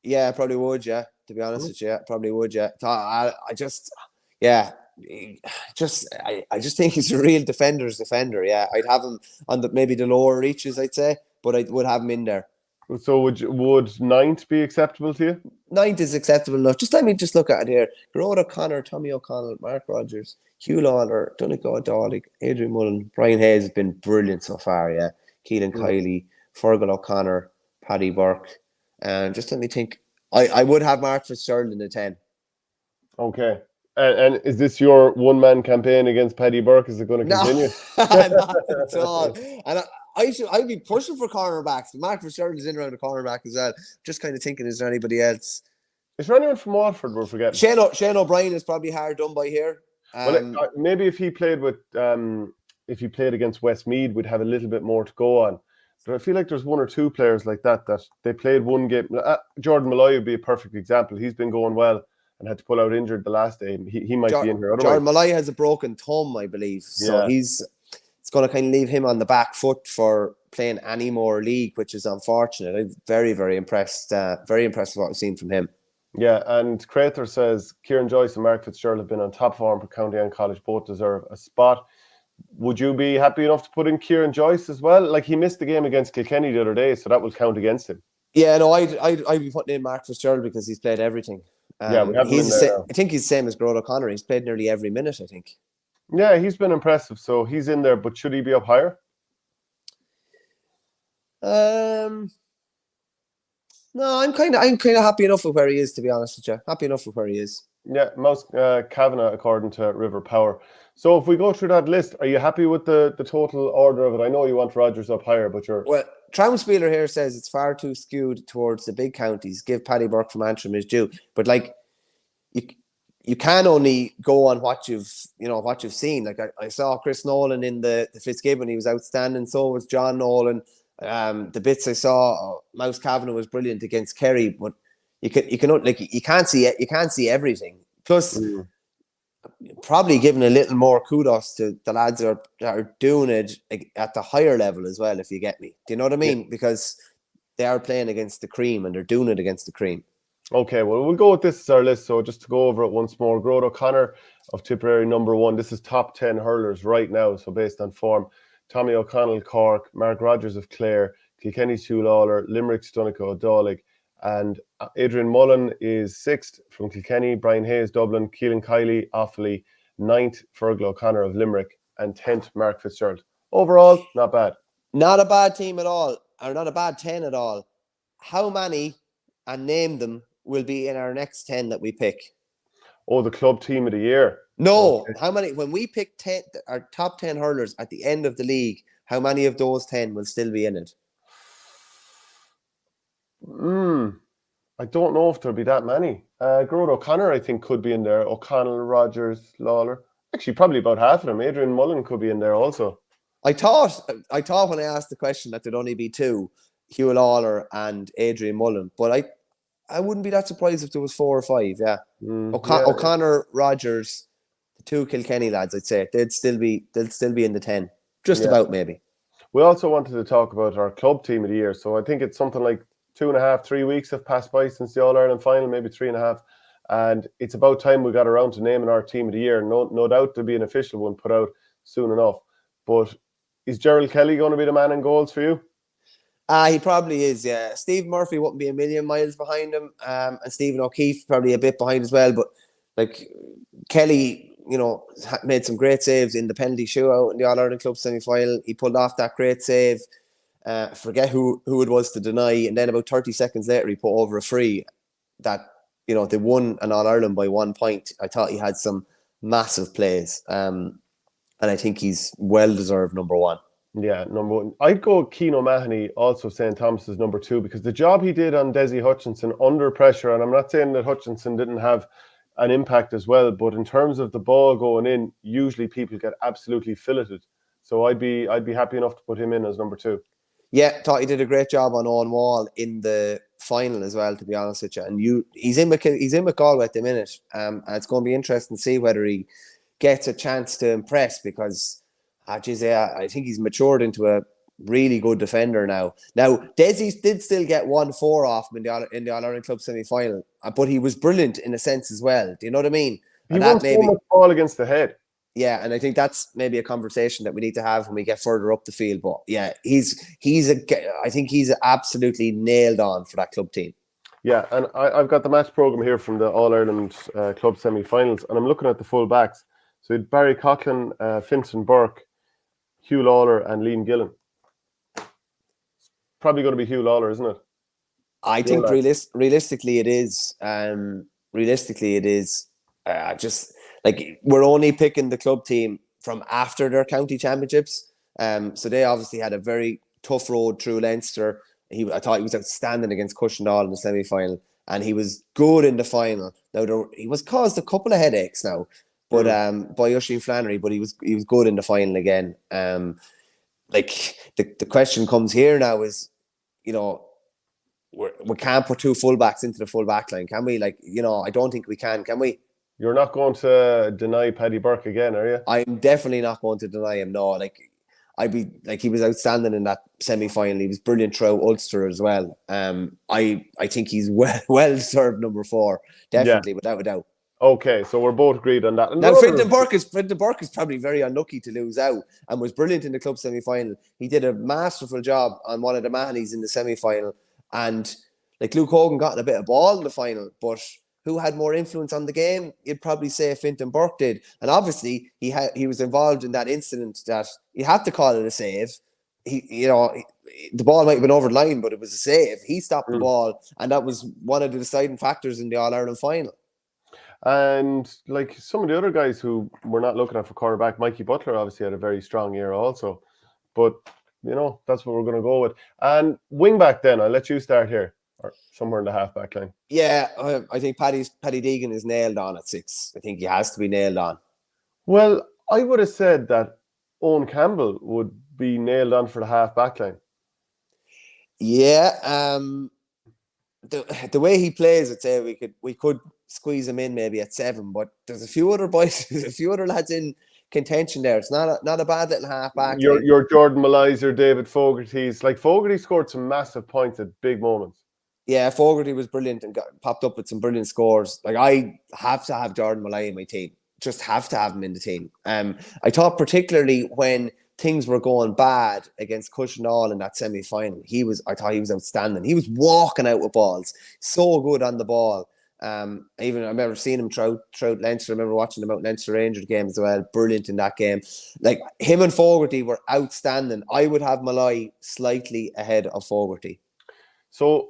Yeah, I probably would. Yeah, to be honest with you, probably would. Yeah, I just think he's a real defender's defender. Yeah, I'd have him on maybe the lower reaches, I'd say, but I would have him in there. So would ninth be acceptable to you? Ninth is acceptable enough. Let me look at it here. Grode O'Connor, Tommy O'Connell, Mark Rogers, Hugh Lawler, Donegal O'Donnell, Adrian Mullen, Brian Hayes has been brilliant so far. Yeah, Keelan Kiley, Fergal O'Connor, Paddy Burke, and just let me think. I would have Mark Fitzgerald in the 10. Okay. And is this your one-man campaign against Paddy Burke? Is it going to continue? Not at all. And I'd be pushing for cornerbacks. But Mark Fitzgerald is in around the cornerback as well. Just kind of thinking, is there anybody else? Is there anyone from Waterford we're forgetting? Shane O'Brien is probably hard done by here. Well, maybe if he played against Westmeath, we'd have a little bit more to go on. But I feel like there's one or two players like that they played one game. Jordan Malloy would be a perfect example. He's been going well and had to pull out injured the last day. He might be in here. Otherwise, Jordan Malloy has a broken thumb, I believe. So it's going to kind of leave him on the back foot for playing any more league, which is unfortunate. I'm very, very impressed. Very impressed with what I've seen from him. Yeah, and Crater says Kieran Joyce and Mark Fitzgerald have been on top form for county and college. Both deserve a spot. Would you be happy enough to put in Kieran Joyce as well? Like, he missed the game against Kilkenny the other day, so that will count against him. Yeah, no, I'd be putting in Mark Fitzgerald because he's played everything. We have him in there. I think he's the same as Grode O'Connor. He's played nearly every minute, I think. Yeah, he's been impressive, so he's in there. But should he be up higher? No, I'm kind of happy enough with where he is, to be honest with you. Happy enough with where he is. Yeah, Mouse Kavanagh, according to River Power. So if we go through that list, are you happy with the total order of it? I know you want Rogers up higher, but you're... Well, Traumspieler here says it's far too skewed towards the big counties. Give Paddy Burke from Antrim his due. But, like, you can only go on what you've seen. Like, I saw Chris Nolan in the Fitzgibbon. He was outstanding. So was John Nolan. The bits I saw, Mouse Kavanagh was brilliant against Kerry, but you can't see everything. Plus, probably giving a little more kudos to the lads that are doing it at the higher level as well, if you get me. Do you know what I mean? Yeah. Because they are playing against the cream and they're doing it against the cream. Okay, well, we'll go with this as our list. So just to go over it once more, Grode O'Connor of Tipperary, number 1. This is top 10 hurlers right now, so based on form. Tommy O'Connell, Cork, Mark Rogers of Clare, Kilkenny's Hugh Lawler, Limerick's Donegal O'Donnell, and Adrian Mullen is 6th from Kilkenny, Brian Hayes, Dublin, Keelan Kiley, Offaly, 9th, Fergal O'Connor of Limerick, and 10th, Mark Fitzgerald. Overall, not bad. Not a bad team at all, or not a bad 10 at all. how many, and name them, will be in our next 10 that we pick? Oh, the club team of the year. No, Okay. how many? When we pick 10, our top 10 hurlers at the end of the league, how many of those 10 will still be in it? I don't know if there'll be that many. Gerard O'Connor, I think, could be in there. O'Connell, Rogers, Lawler. Actually, probably about half of them. Adrian Mullen could be in there also. I thought when I asked the question that there'd only be two, Hugh Lawler and Adrian Mullen, but I wouldn't be that surprised if there was 4 or 5. Yeah, Yeah. O'Connor, Rogers, the two Kilkenny lads. I'd say they'll still be in the 10, just Yeah. about maybe. We also wanted to talk about our club team of the year. So I think it's something like 2.5, 3 weeks have passed by since the All-Ireland final, maybe 3.5. And it's about time we got around to naming our team of the year. No doubt there'll be an official one put out soon enough. But is Gerald Kelly going to be the man in goals for you? He probably is, yeah. Steve Murphy wouldn't be a million miles behind him. And Stephen O'Keefe probably a bit behind as well. But like Kelly, made some great saves in the penalty shootout in the All-Ireland Club semi-final. He pulled off that great save. Forget who it was to deny. And then about 30 seconds later, he put over a free that, they won an All-Ireland by 1 point. I thought he had some massive plays. And I think he's well-deserved number one. Yeah, number one. I'd go Keane O'Mahony, also St. Thomas, is number two, because the job he did on Desi Hutchinson under pressure, and I'm not saying that Hutchinson didn't have an impact as well, but in terms of the ball going in, usually people get absolutely filleted. So I'd be happy enough to put him in as number two. Yeah, thought he did a great job on Owen Wall in the final as well, to be honest with you. And he's in with Galway at the minute. And it's going to be interesting to see whether he gets a chance to impress, because I think he's matured into a really good defender now. Now, Desi did still get 1-4 off him in the All-Ireland Club semi-final, but he was brilliant in a sense as well. Do you know what I mean? He won so much ball against the head. Yeah, and I think that's maybe a conversation that we need to have when we get further up the field. But yeah, I think he's absolutely nailed on for that club team. Yeah, and I've got the match programme here from the All-Ireland Club semi-finals, and I'm looking at the full backs. So it's Barry Coughlin, Fintan Burke, Hugh Lawler and Liam Gillen. Probably going to be Hugh Lawler, isn't it? I think realistically it is. Just like we're only picking the club team from after their county championships. So they obviously had a very tough road through Leinster. I thought he was outstanding against Cushendall in the semi-final, and he was good in the final. Now he was caused a couple of headaches now, but by Oisin Flannery, but he was good in the final again. The question comes here now is, we can't put two fullbacks into the full back line, can we? I don't think we can we? You're not going to deny Paddy Burke again, are you? I'm definitely not going to deny him. No, he was outstanding in that semi-final. He was brilliant throughout Ulster as well. I think he's well deserved number 4, definitely, without a doubt. Okay, so we're both agreed on that. Now, Fintan Burke is probably very unlucky to lose out, and was brilliant in the club semi-final. He did a masterful job on one of the Mahanys in the semi-final, and Luke Hogan got a bit of ball in the final, but who had more influence on the game? You'd probably say Fintan Burke did, and obviously he was involved in that incident that you have to call it a save. The ball might have been over the line, but it was a save. He stopped the ball, and that was one of the deciding factors in the All-Ireland final. And some of the other guys who we're not looking at for quarterback, Mikey Butler obviously had a very strong year also. But, that's what we're going to go with. And wing back then, I'll let you start here, or somewhere in the half back line. Yeah, I think Paddy Deegan is nailed on at 6. I think he has to be nailed on. Well, I would have said that Owen Campbell would be nailed on for the half back line. Yeah, the way he plays, I'd say we could squeeze him in maybe at 7, but there's a few other lads in contention there. It's not a bad little half back. Your Jordan Malloys, your David Fogarty's. Fogarty scored some massive points at big moments. Yeah, Fogarty was brilliant and popped up with some brilliant scores. I have to have Jordan Malloy in my team. Just have to have him in the team. I thought particularly when things were going bad against Cushendall in that semi-final, I thought he was outstanding. He was walking out with balls, so good on the ball. Even I remember seeing him throughout Leinster. I remember watching him out Leinster Rangers game as well. Brilliant in that game. Him and Fogarty were outstanding. I would have Malloy slightly ahead of Fogarty. So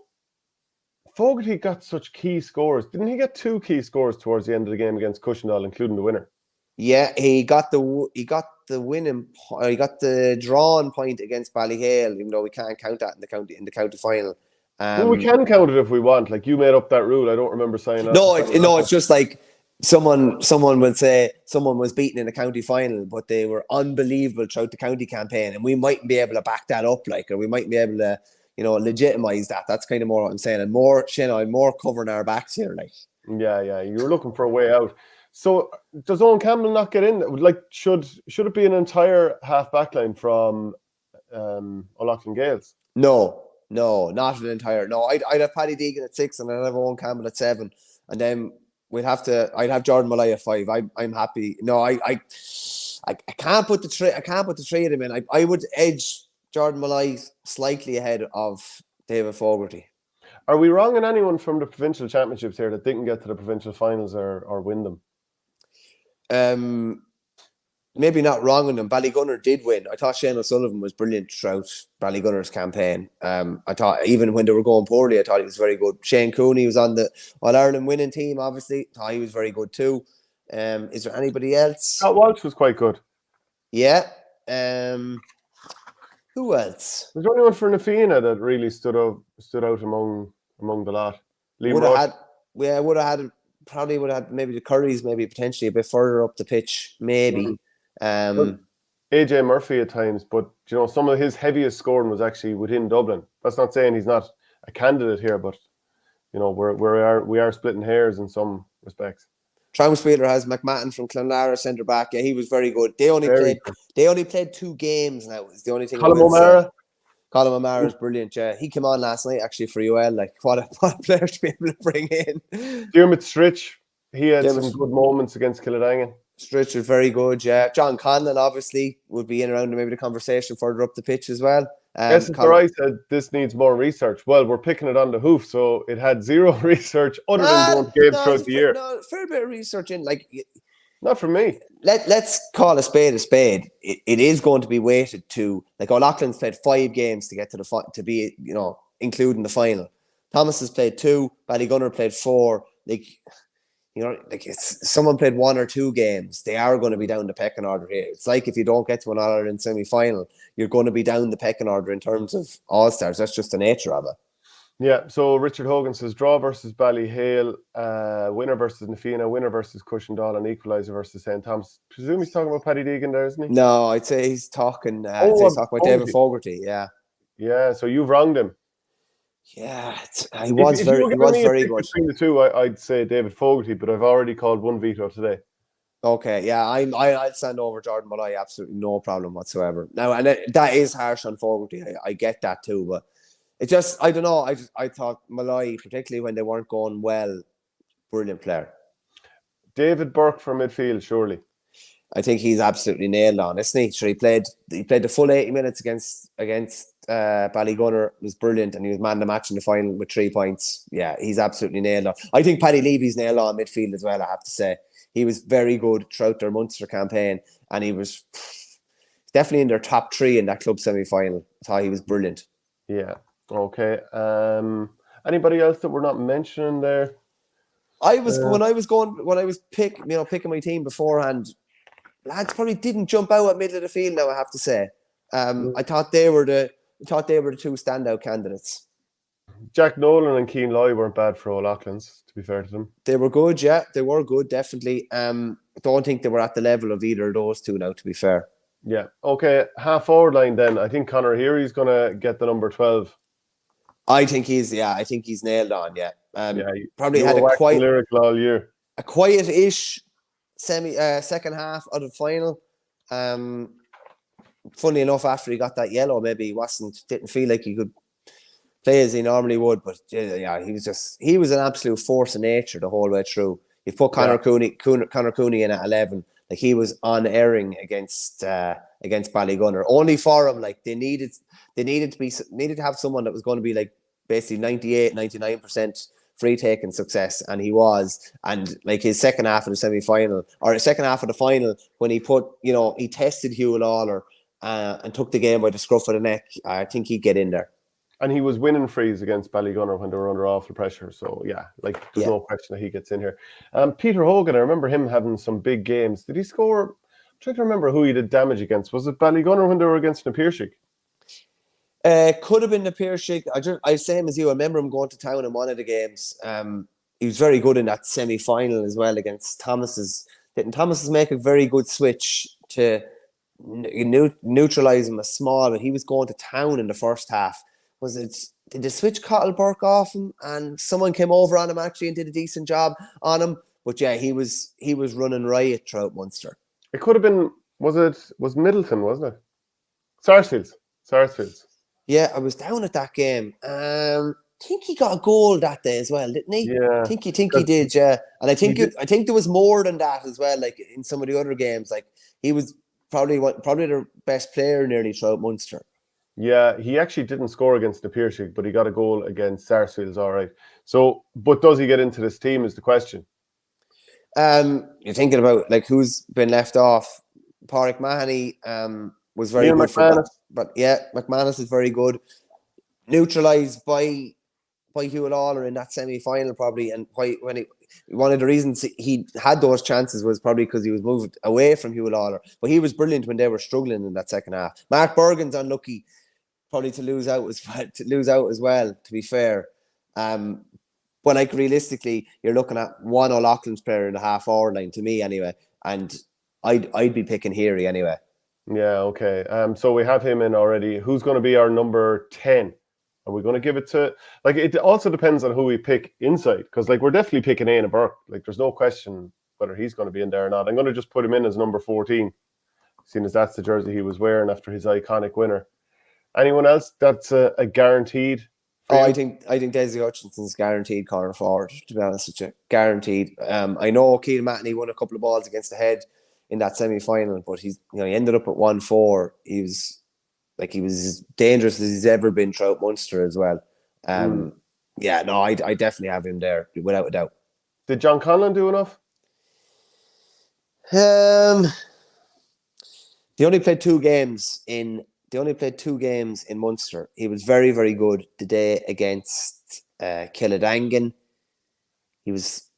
Fogarty got such key scores. Didn't he get 2 key scores towards the end of the game against Cushendall, including the winner? Yeah, he got the winning. He got the drawn point against Ballyhale, even though we can't count that in the county final. Well, we can count it if we want. Like, you made up that rule. I don't remember signing that. No, it's just like someone will say someone was beaten in the county final, but they were unbelievable throughout the county campaign, and we mightn't be able to back that up, like, or we mightn't be able to, legitimize that. That's kind of more what I'm saying, and more, I'm more covering our backs here, like. Yeah. You were looking for a way out. So does Owen Campbell not get in? Like, should it be an entire half back line from O'Loughlin Gales? No, not an entire. No, I'd have Paddy Deegan at 6, and I'd have Owen Campbell at 7, and then I'd have Jordan Malloy at 5. I'm happy. No, I can't put the three of them in. I would edge Jordan Malloy slightly ahead of David Fogarty. Are we wrong in anyone from the provincial championships here that didn't get to the provincial finals or win them? Maybe not wrong on them. Ballygunner did win. I thought Shane O'Sullivan was brilliant throughout Ballygunner's campaign. I thought even when they were going poorly, I thought he was very good. Shane Cooney was on the All-Ireland winning team, obviously. Thought he was very good too. Is there anybody else? Scott Walsh was quite good. Yeah. Who else? Was there anyone for Nafina that really stood out among the lot? Would have had maybe the Currys, maybe potentially a bit further up the pitch, maybe. AJ Murphy at times, but some of his heaviest scoring was actually within Dublin. That's not saying he's not a candidate here, but we are splitting hairs in some respects. Traumspieler has McMahon from Clonlara centre back. Yeah, he was very good. They only played 2 games now. It's the only thing. Colm O'Mara. Colm O'Mara is brilliant. Yeah, he came on last night actually for UL. Like, what a player to be able to bring in. Dermot Stritch, he had some good moments against Killadangan. Stritch was very good. Yeah, John Conlon obviously would be in around maybe the conversation further up the pitch as well. Yes, I said this needs more research. Well, we're picking it on the hoof, so it had 0 research other than going to games throughout the year. No, fair bit of research in, like. Not for me. Let's call a spade a spade. It is going to be weighted to, like, O'Loughlin's played 5 games to get to to be, including the final. Thomas has played 2. Ballygunner played 4. It's someone played 1 or 2 games. They are going to be down the pecking order here. It's like if you don't get to an All-Ireland semi-final, you're going to be down the pecking order in terms of All-Stars. That's just the nature of it. Yeah, so Richard Hogan says draw versus Ballyhale, winner versus Nafina, winner versus Cushendall, and equaliser versus St. Thomas. Presume he's talking about Paddy Deegan there, isn't he? No, I'd say he's talking about David Fogarty, yeah. Yeah, so you've wronged him. Yeah, he was very good. Between the two, I'd say David Fogarty, but I've already called one veto today. Okay, yeah, I'd stand over Jordan Malloy, absolutely no problem whatsoever. Now, and that is harsh on Fogarty. I get that too, but it just, I don't know. I thought Malloy, particularly when they weren't going well, brilliant player. David Burke for midfield, surely. I think he's absolutely nailed on, isn't he? Sure, he played the full 80 minutes against Ballygunner. It was brilliant, and he was man of the match in the final with 3 points. Yeah, he's absolutely nailed on. I think Paddy Levy's nailed on midfield as well, I have to say. He was very good throughout their Munster campaign, and he was definitely in their top 3 in that club semi-final. I thought he was brilliant. Yeah. Okay. Anybody else that we're not mentioning there? When I was picking my team beforehand, lads probably didn't jump out at middle of the field now, I have to say. I thought they were the 2 standout candidates. Jack Nolan and Keane Loy weren't bad for O'Loughlin's, to be fair to them. They were good, yeah. They were good, definitely. Don't think they were at the level of either of those 2 now, to be fair. Yeah. Okay, half forward line then. I think Conor Heary's going to get the number 12. I think he's nailed on, yeah. Probably had a quiet lyrical all year. A quiet-ish second half of the final. Funnily enough, after he got that yellow, maybe he didn't feel like he could play as he normally would, but yeah, he was an absolute force of nature the whole way through. You put Conor Cooney in at 11, like he was unerring against Ballygunner. Only for him, like they needed to have someone that was going to be like basically 98-99% free taking success, and he was. And like his second half of the semi-final or the second half of the final, when he he tested Hugh Lawler and took the game by the scruff of the neck, I think he'd get in there. And he was winning frees against Ballygunner when they were under awful pressure. So, yeah, like, there's no question that he gets in here. Peter Hogan, I remember him having some big games. Did he score? I'm trying to remember who he did damage against. Was it Ballygunner when they were against Napiershik? Could have been Napiershik. I same as you. I remember him going to town in one of the games. He was very good in that semi-final as well against Thomas's. Didn't Thomas's make a very good switch to neutralise him a small, but he was going to town in the first half. Did the switch Cottle off him and someone came over on him actually and did a decent job on him? But yeah, he was running riot throughout Munster. It could have been, was Middleton, wasn't it? Sarsfields. Yeah, I was down at that game. I think he got a goal that day as well, didn't he? Yeah. I think he did, yeah. And I think there was more than that as well, like in some of the other games. Like he was probably the best player nearly throughout Munster. Yeah, he actually didn't score against the Piershig, but he got a goal against Sarsfields, all right. So, but does he get into this team is the question. You're thinking about like who's been left off. Pádraig Mahoney was very good for that. But yeah, McManus is very good. Neutralised by Hugh Lawler in that semi-final probably, and one of the reasons he had those chances was probably because he was moved away from Hugh Lawler. But he was brilliant when they were struggling in that second half. Mark Bergen's unlucky probably to lose out as well, to be fair. But like realistically, you're looking at one O'Loughlin's player in the half-hour line, to me anyway, and I'd be picking Heary anyway. Yeah, okay. So we have him in already. Who's going to be our number 10? Are we going to give it to... Like, it also depends on who we pick inside, because, like, we're definitely picking Éanna Burke. Like, there's no question whether he's going to be in there or not. I'm going to just put him in as number 14, seeing as that's the jersey he was wearing after his iconic winner. Anyone else that's a guaranteed? I think Desiree Hutchinson's guaranteed corner forward, to be honest with you. Guaranteed. I know Keane Matney won a couple of balls against the head in that semi-final, but he ended up at 1-4. He was as dangerous as he's ever been throughout Munster as well. Yeah, no, I definitely have him there without a doubt. Did John Conlon do enough? They only played two games in Munster. He was very, very good the day against Killadangan. He was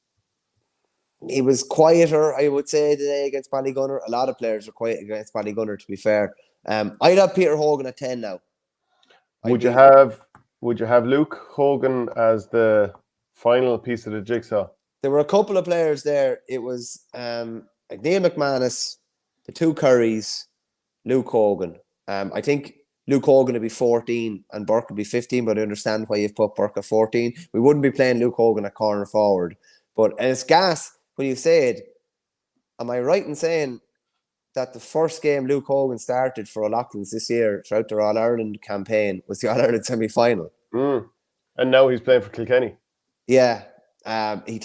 quieter, I would say, today against Ballygunner. A lot of players were quiet against Ballygunner, to be fair. I'd have Peter Hogan at 10 now. Would you have Luke Hogan as the final piece of the jigsaw? There were a couple of players there. It was Neil McManus, the two Currys, Luke Hogan. I think Luke Hogan would be 14 and Burke would be 15, but I understand why you've put Burke at 14. We wouldn't be playing Luke Hogan at corner forward. And it's gas when you say it. Am I right in saying that the first game Luke Hogan started for O'Loughlin's this year throughout their All-Ireland campaign was the All-Ireland semi-final? And now he's playing for Kilkenny. Yeah. He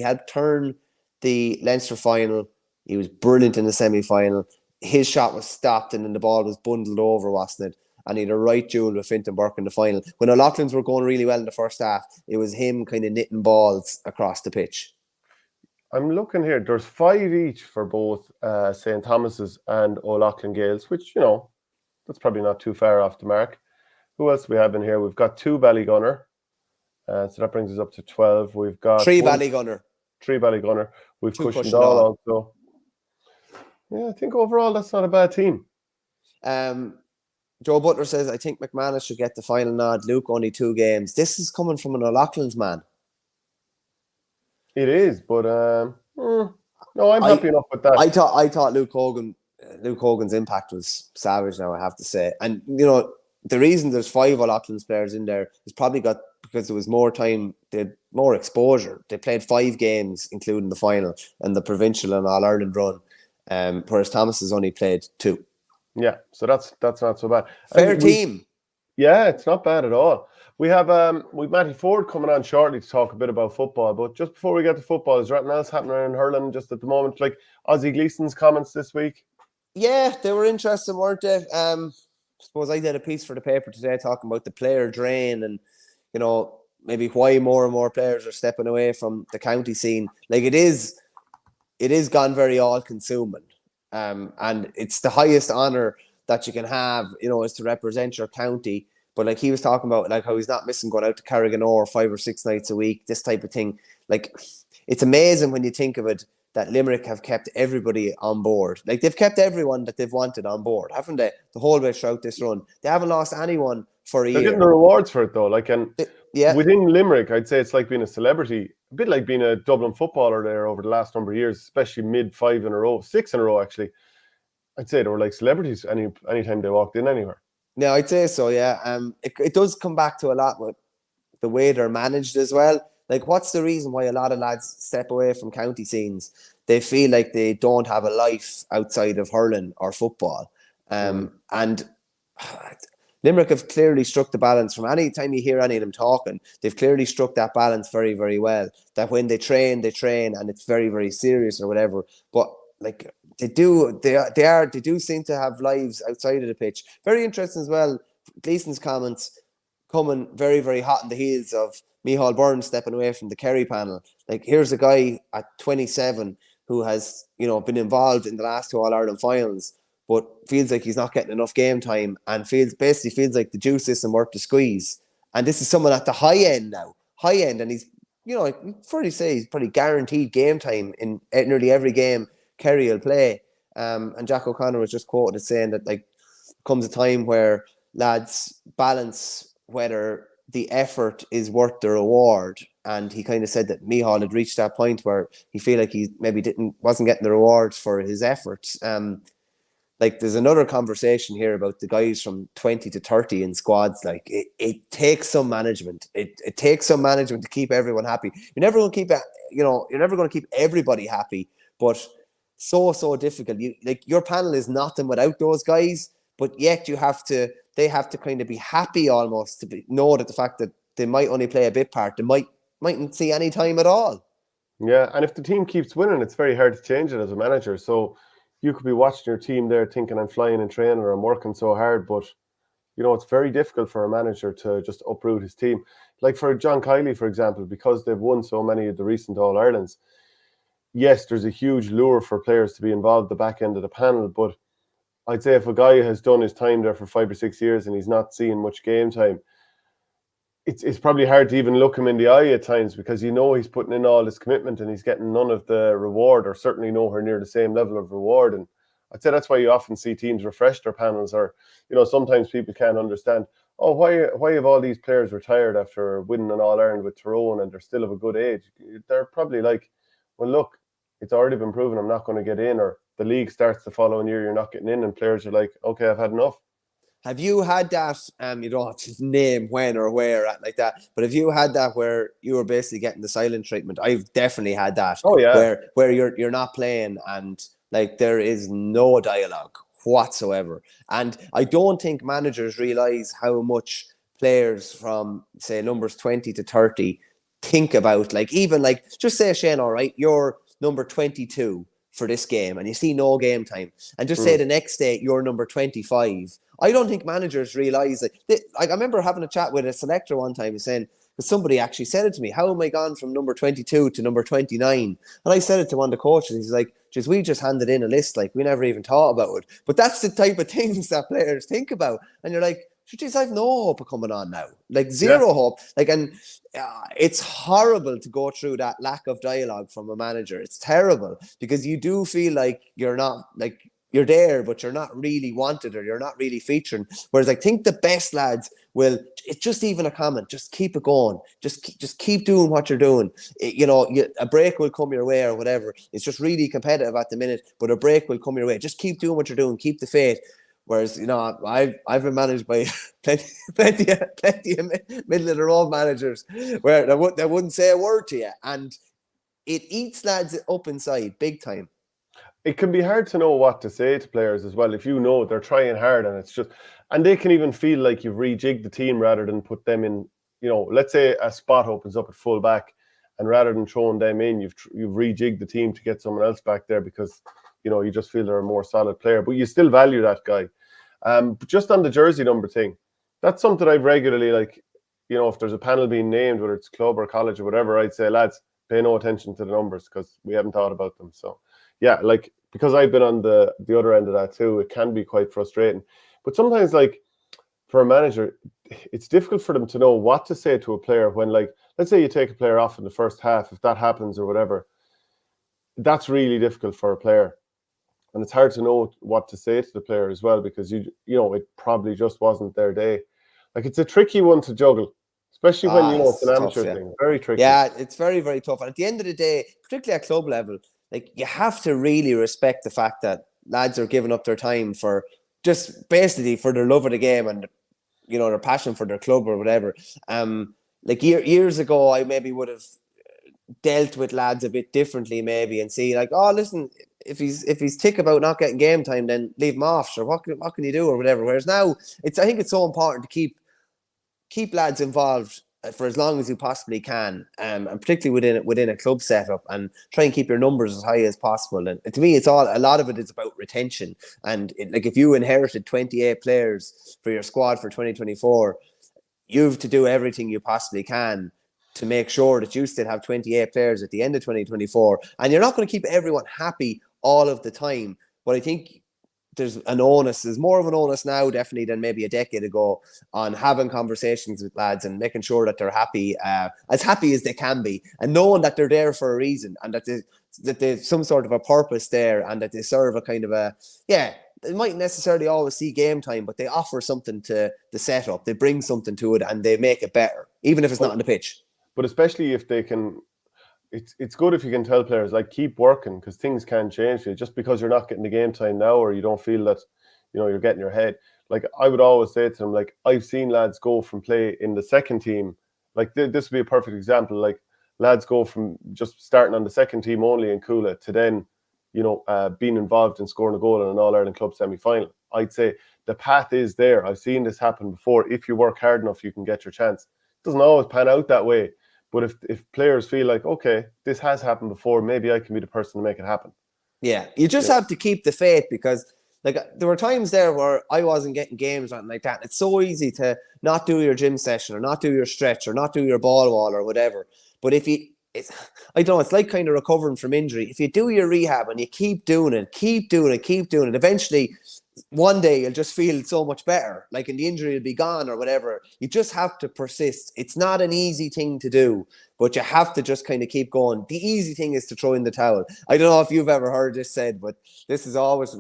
helped turn the Leinster final. He was brilliant in the semi-final. His shot was stopped and then the ball was bundled over, wasn't it? And he had a right duel with Fintan Burke in the final. When O'Loughlin's were going really well in the first half, it was him kind of knitting balls across the pitch. I'm looking here. There's 5 each for both St. Thomas's and O'Loughlin Gales, which, that's probably not too far off the mark. Who else do we have in here? We've got 2 Ballygunner. So that brings us up to 12. We've got 3 Ballygunner. 3 Ballygunner. We've Cushendall also. Yeah, I think overall that's not a bad team. Joe Butler says, I think McManus should get the final nod. Luke, only 2 games. This is coming from an O'Loughlin's man. It is, but no, I'm happy enough with that. I thought Luke Hogan's impact was savage now, I have to say. And, the reason there's 5 O'Loughlin's players in there is probably because there was more time, they had more exposure. They played 5 games, including the final and the provincial and All-Ireland run. Whereas Thomas has only played 2. Yeah, so that's not so bad. Fair team. Yeah, it's not bad at all. We have Mattie Forde coming on shortly to talk a bit about football. But just before we get to football, is there anything else happening in hurling just at the moment? Like Ozzie Gleeson's comments this week? Yeah, they were interesting, weren't they? I suppose I did a piece for the paper today talking about the player drain and, maybe why more and more players are stepping away from the county scene. Like it is gone very all-consuming. And it's the highest honour that you can have, is to represent your county. But like he was talking about, like how he's not missing going out to Carriganore 5 or 6 nights a week, this type of thing. Like, it's amazing when you think of it that Limerick have kept everybody on board. Like, they've kept everyone that they've wanted on board, haven't they? The whole way throughout this run, they haven't lost anyone for a They're year. getting the rewards for it though. Like, and Yeah, within Limerick, I'd say it's like being a celebrity, a bit like being a Dublin footballer there over the last number of years, especially mid 5 in a row, 6 in a row actually. I'd say they were like celebrities anytime they walked in anywhere. yeah, I'd say so. Yeah, it does come back to a lot with the way they're managed as well. Like, what's the reason why a lot of lads step away from county scenes? They feel like they don't have a life outside of hurling or football. And Limerick have clearly struck the balance. From any time you hear any of them talking, they've clearly struck that balance very, very well. That when they train, and it's very, very serious or whatever. But like, they do seem to have lives outside of the pitch. Very interesting as well. Gleason's comments coming very, very hot in the heels of Micheál Byrne stepping away from the Kerry panel. Like, here's a guy at 27 who has, been involved in the last 2 All-Ireland finals, but feels like he's not getting enough game time and feels like the juice isn't worth the squeeze. And this is someone at the high end now. And he's, I'd probably say he's probably guaranteed game time in nearly every game Kerry will play. And Jack O'Connor was just quoted as saying that, like, comes a time where lads balance whether the effort is worth the reward. And he kind of said that Micheál had reached that point where he feel like he maybe wasn't getting the rewards for his efforts. Like, there's another conversation here about the guys from 20 to 30 in squads. Like, it takes some management. It takes some management to keep everyone happy. You're never going to keep you're never going to keep everybody happy, but so difficult. Your panel is nothing without those guys, but yet they have to kind of be happy almost to know that the fact that they might only play a bit part, they mightn't see any time at all. Yeah, and if the team keeps winning, it's very hard to change it as a manager. So you could be watching your team there thinking, I'm flying in training or I'm working so hard, but it's very difficult for a manager to just uproot his team. Like for John Kiley, for example, because they've won so many of the recent All-Irelands, yes, there's a huge lure for players to be involved at the back end of the panel, but I'd say if a guy has done his time there for 5 or 6 years and he's not seeing much game time, it's probably hard to even look him in the eye at times, because he's putting in all this commitment and he's getting none of the reward, or certainly nowhere near the same level of reward. And I'd say that's why you often see teams refresh their panels, or sometimes people can't understand, why have all these players retired after winning an All-Ireland with Tyrone and they're still of a good age? They're probably like, well, look, it's already been proven I'm not going to get in, or the league starts the following year, you're not getting in, and players are like, okay, I've had enough. Have you had that, you don't have to name when or where like that, but have you had that where you were basically getting the silent treatment? I've definitely had that. Oh, yeah. Where you're not playing and like there is no dialogue whatsoever. And I don't think managers realise how much players from, say, numbers 20 to 30 think about, like, even like, just say, Shane, all right, you're number 22 for this game and you see no game time, and just say the next day you're number 25. I don't think managers realise that. Like, I remember having a chat with a selector one time, saying, because somebody actually said it to me, how am I gone from number 22 to number 29? And I said it to one of the coaches, and he's like, geez, we just handed in a list, like, we never even thought about it. But that's the type of things that players think about. And you're like, geez, I've no hope of coming on now. Like, zero hope. Like, and it's horrible to go through that lack of dialogue from a manager. It's terrible, because you do feel like you're not, like, you're there, but you're not really wanted, or you're not really featuring. Whereas I think the best lads will, it's just even a comment, just keep it going. Just keep doing what you're doing. A break will come your way or whatever. It's just really competitive at the minute, but a break will come your way. Just keep doing what you're doing. Keep the faith. Whereas, I've been managed by plenty of middle of the road managers where they wouldn't say a word to you. And it eats lads up inside big time. It can be hard to know what to say to players as well. If they're trying hard and they can even feel like you've rejigged the team rather than put them in, let's say a spot opens up at full back, and rather than throwing them in, you've rejigged the team to get someone else back there because, you just feel they're a more solid player, but you still value that guy. But just on the jersey number thing, that's something I've regularly, like, if there's a panel being named, whether it's club or college or whatever, I'd say, lads, pay no attention to the numbers because we haven't thought about them. So, yeah, like, because I've been on the other end of that too, it can be quite frustrating. But sometimes, like, for a manager, it's difficult for them to know what to say to a player when, like, let's say you take a player off in the first half, if that happens or whatever, that's really difficult for a player. And it's hard to know what to say to the player as well, because you know it probably just wasn't their day. Like, it's a tricky one to juggle, especially when it's an amateur thing. Very tricky. Yeah, it's very, very tough. And at the end of the day, particularly at club level, like, you have to really respect the fact that lads are giving up their time for just basically for their love of the game and their passion for their club or whatever. Like years ago, I maybe would have dealt with lads a bit differently, maybe, and see, like, oh, listen, if he's tick about not getting game time, then leave him off. Sure, what can you do or whatever. Whereas now, I think it's so important to keep lads involved for as long as you possibly can, and particularly within a club setup, and try and keep your numbers as high as possible. And to me, a lot of it is about retention. And like, if you inherited 28 players for your squad for 2024, you have to do everything you possibly can to make sure that you still have 28 players at the end of 2024. And you're not going to keep everyone happy all of the time. But I think there's more of an onus now, definitely, than maybe a decade ago, on having conversations with lads and making sure that they're happy as they can be, and knowing that they're there for a reason, and that there's some sort of a purpose there, and that they serve a kind of they might necessarily always see game time, but they offer something to the setup. They bring something to it, and they make it better, even if it's not on the pitch. But especially if they can, it's good if you can tell players, like, keep working, because things can change for you. Just because you're not getting the game time now, or you don't feel that, you're getting your head. Like, I would always say to them, like, I've seen lads go from play in the second team. Like, this would be a perfect example. Like, lads go from just starting on the second team only in Coola to then, being involved in scoring a goal in an All-Ireland Club semi-final. I'd say the path is there. I've seen this happen before. If you work hard enough, you can get your chance. It doesn't always pan out that way. But if players feel like, okay, this has happened before, maybe I can be the person to make it happen. Yeah, you just have to keep the faith, because, like, there were times there where I wasn't getting games or anything like that. It's so easy to not do your gym session, or not do your stretch, or not do your ball wall or whatever. But it's like kind of recovering from injury. If you do your rehab and you keep doing it, eventually one day you'll just feel so much better, like, and the injury will be gone or whatever. You just have to persist. It's not an easy thing to do, but you have to just kind of keep going. The easy thing is to throw in the towel. I don't know if you've ever heard this said, but this was always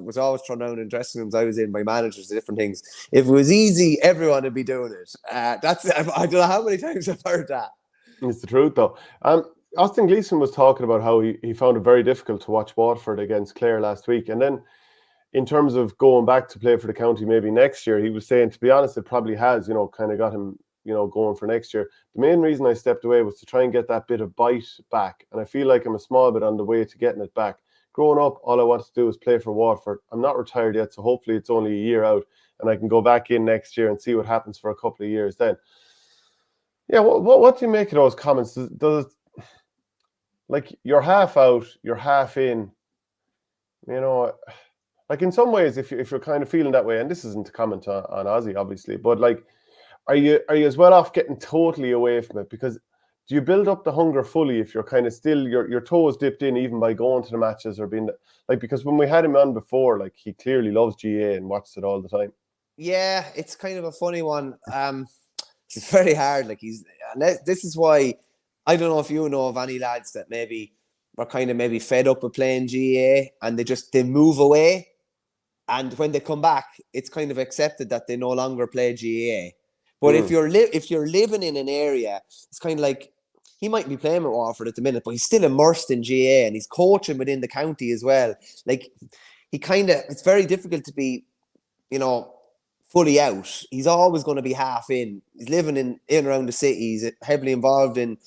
thrown down in dressing rooms I was in by managers, different things. If it was easy, everyone would be doing it. I don't know how many times I've heard that. It's the truth, though. Austin Gleeson was talking about how he found it very difficult to watch Waterford against Clare last week. And then, in terms of going back to play for the county maybe next year, he was saying, to be honest, it probably has, kind of got him, going for next year. The main reason I stepped away was to try and get that bit of bite back. And I feel like I'm a small bit on the way to getting it back. Growing up, all I wanted to do was play for Waterford. I'm not retired yet, so hopefully it's only a year out and I can go back in next year and see what happens for a couple of years then. Yeah, what do you make of those comments? Does like, you're half out, you're half in, like, in some ways, if you're kind of feeling that way, and this isn't a comment on Ozzy, obviously, but, like, are you as well off getting totally away from it? Because do you build up the hunger fully if you're kind of still your toes dipped in, even by going to the matches or being like, because when we had him on before, like, he clearly loves GA and watches it all the time. Yeah, it's kind of a funny one. It's very hard. Like, this is why I don't know if you know of any lads that maybe are kind of maybe fed up with playing GA and they move away. And when they come back, it's kind of accepted that they no longer play GAA. But if you're living in an area, it's kind of like, he might be playing with Waterford at the minute, but he's still immersed in GAA and he's coaching within the county as well. Like, it's very difficult to be, fully out. He's always going to be half in. He's living in and around the city. He's heavily involved in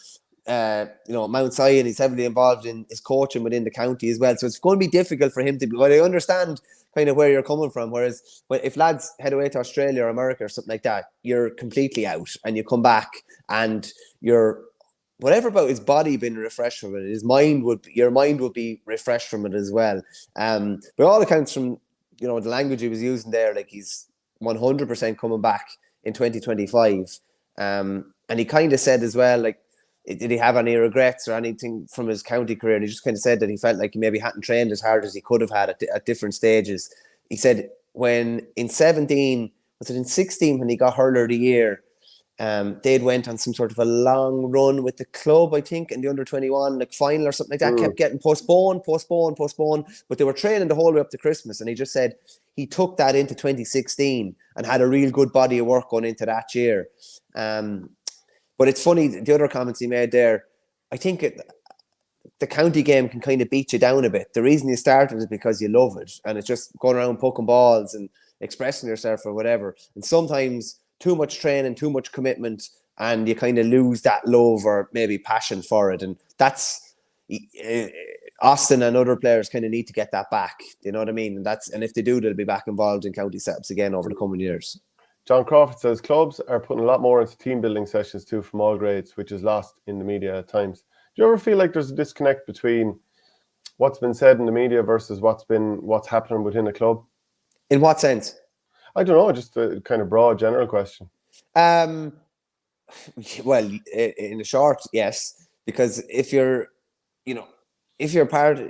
Mount Sion. He's heavily involved in his coaching within the county as well. So it's going to be difficult for him to be. But I understand kind of where you're coming from. Whereas if lads head away to Australia or America or something like that, you're completely out, and you come back and you're whatever about his body being refreshed from it. Your mind would be refreshed from it as well. By all accounts, from the language he was using there, like, he's 100% coming back in 2025. And he kind of said as well, like, did he have any regrets or anything from his county career? And he just kind of said that he felt like he maybe hadn't trained as hard as he could have had at different stages. He said in 17, was it in 16 when he got hurler of the year? They'd went on some sort of a long run with the club, I think, in the under-21 like final or something like that. Kept getting postponed, but they were training the whole way up to Christmas, and he just said he took that into 2016 and had a real good body of work going into that year. But it's funny, the other comments he made there, I think the county game can kind of beat you down a bit. The reason you started is because you love it, and it's just going around poking balls and expressing yourself or whatever. And sometimes too much training, too much commitment, and you kind of lose that love or maybe passion for it. And that's Austin and other players kind of need to get that back. You know what I mean? And if they do, they'll be back involved in county setups again over the coming years. John Crawford says clubs are putting a lot more into team building sessions too from all grades, which is lost in the media at times. Do you ever feel like there's a disconnect between what's been said in the media versus what's happening within a club? In what sense? I don't know, just a kind of broad general question. Well, in a short, yes, because if you're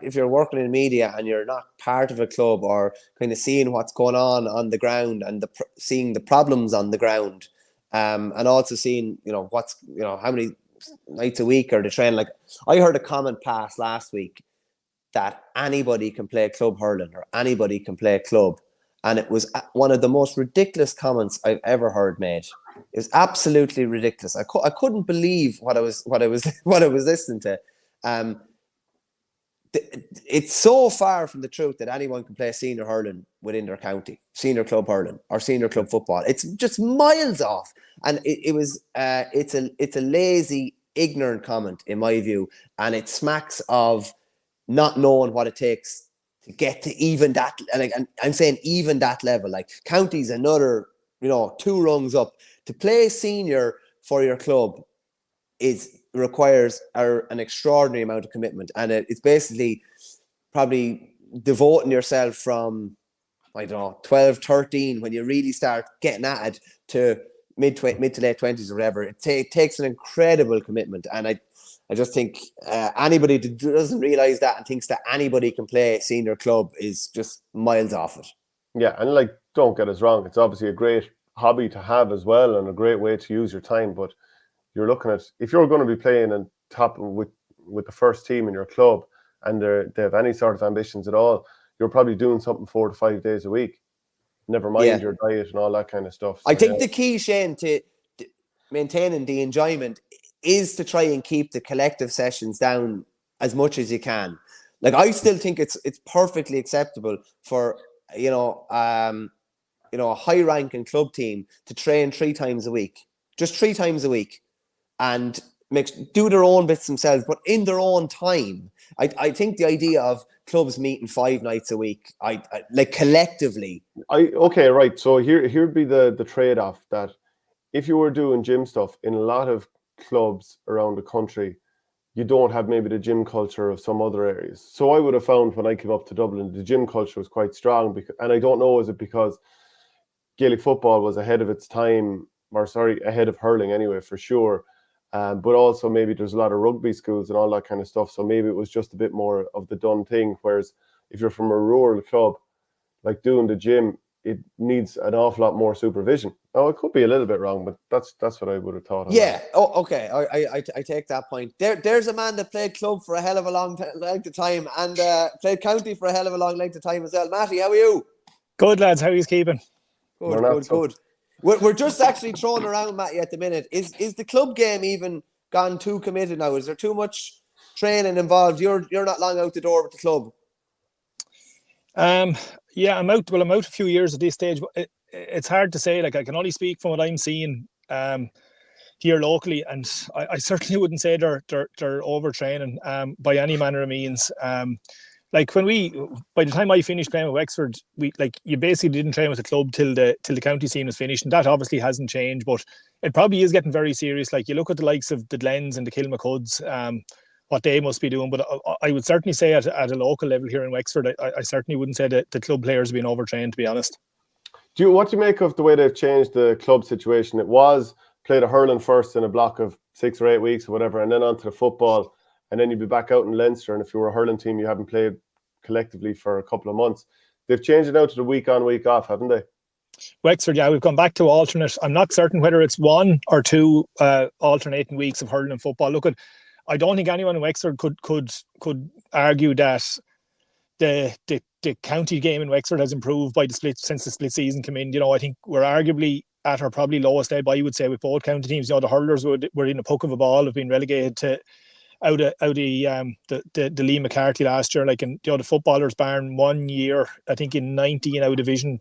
working in media and you're not part of a club or kind of seeing what's going on the ground and seeing the problems on the ground, and also seeing, how many nights a week are they training. Like, I heard a comment pass last week that anybody can play club hurling or anybody can play club. And it was one of the most ridiculous comments I've ever heard made. It was absolutely ridiculous. I couldn't believe what I was listening to. It's so far from the truth that anyone can play senior hurling within their county, senior club hurling or senior club football. It's just miles off, and it's a lazy, ignorant comment in my view, and it smacks of not knowing what it takes to get to even that. And I'm saying even that level. Like, county's another, 2 rungs up. To play senior for your club requires an extraordinary amount of commitment, and it's basically probably devoting yourself from, I don't know, 12, 13 when you really start getting at it to mid to late 20s or whatever. It takes an incredible commitment, and I just think anybody that doesn't realise that and thinks that anybody can play senior club is just miles off it. Yeah, and don't get us wrong, it's obviously a great hobby to have as well and a great way to use your time, but you're looking at, if you're going to be playing on top with the first team in your club and they have any sort of ambitions at all, you're probably doing something 4 to 5 days a week. Never mind your diet and all that kind of stuff. So, I think the key, Shane, to maintaining the enjoyment is to try and keep the collective sessions down as much as you can. Like, I still think it's perfectly acceptable for a high-ranking club team to train 3 times a week, just 3 times a week, and do their own bits themselves, but in their own time. I think the idea of clubs meeting 5 nights a week, I like collectively. Okay, right. So here'd be the trade-off, that if you were doing gym stuff in a lot of clubs around the country, you don't have maybe the gym culture of some other areas. So I would have found when I came up to Dublin, the gym culture was quite strong, and I don't know, is it because Gaelic football was ahead of its time, ahead of hurling anyway, for sure. But also maybe there's a lot of rugby schools and all that kind of stuff. So maybe it was just a bit more of the done thing. Whereas if you're from a rural club, like doing the gym, it needs an awful lot more supervision. Oh, it could be a little bit wrong, but that's what I would have thought. Yeah. Oh, okay. I take that point. There's a man that played club for a hell of a long length of time and played county for a hell of a long length of time as well. Matty, how are you? Good, lads. How are you keeping? Good. We're just actually throwing around, Matty, at the minute. Is the club game even gone too committed now? Is there too much training involved? You're not long out the door with the club. Yeah, I'm out. Well, I'm out a few years at this stage, but it's hard to say. Like, I can only speak from what I'm seeing here locally, and I certainly wouldn't say they're overtraining by any manner of means. Like, by the time I finished playing with Wexford, you basically didn't train with the club till the county scene was finished, and that obviously hasn't changed. But it probably is getting very serious. Like, you look at the likes of the Glens and the Kilmacudds, what they must be doing. But I would certainly say at a local level here in Wexford, I certainly wouldn't say that the club players have been overtrained, to be honest. What do you make of the way they've changed the club situation? It was play the hurling first in a block of 6 or 8 weeks or whatever, and then onto the football, and then you'd be back out in Leinster, and if you were a hurling team, you haven't played collectively for a couple of months. They've changed it out to the week on, week off, haven't they? Wexford, yeah, we've gone back to alternate. I'm not certain whether it's 1 or 2 alternating weeks of hurling and football. I don't think anyone in Wexford could argue that the county game in Wexford has improved by the split since the split season came in. I think we're arguably at our probably lowest ebb, I would say, with both county teams. The hurlers were in a poke of a ball, have been relegated to out of the Lee McCarthy last year. Like, and the footballers, barring 1 year, I think in 90 in out division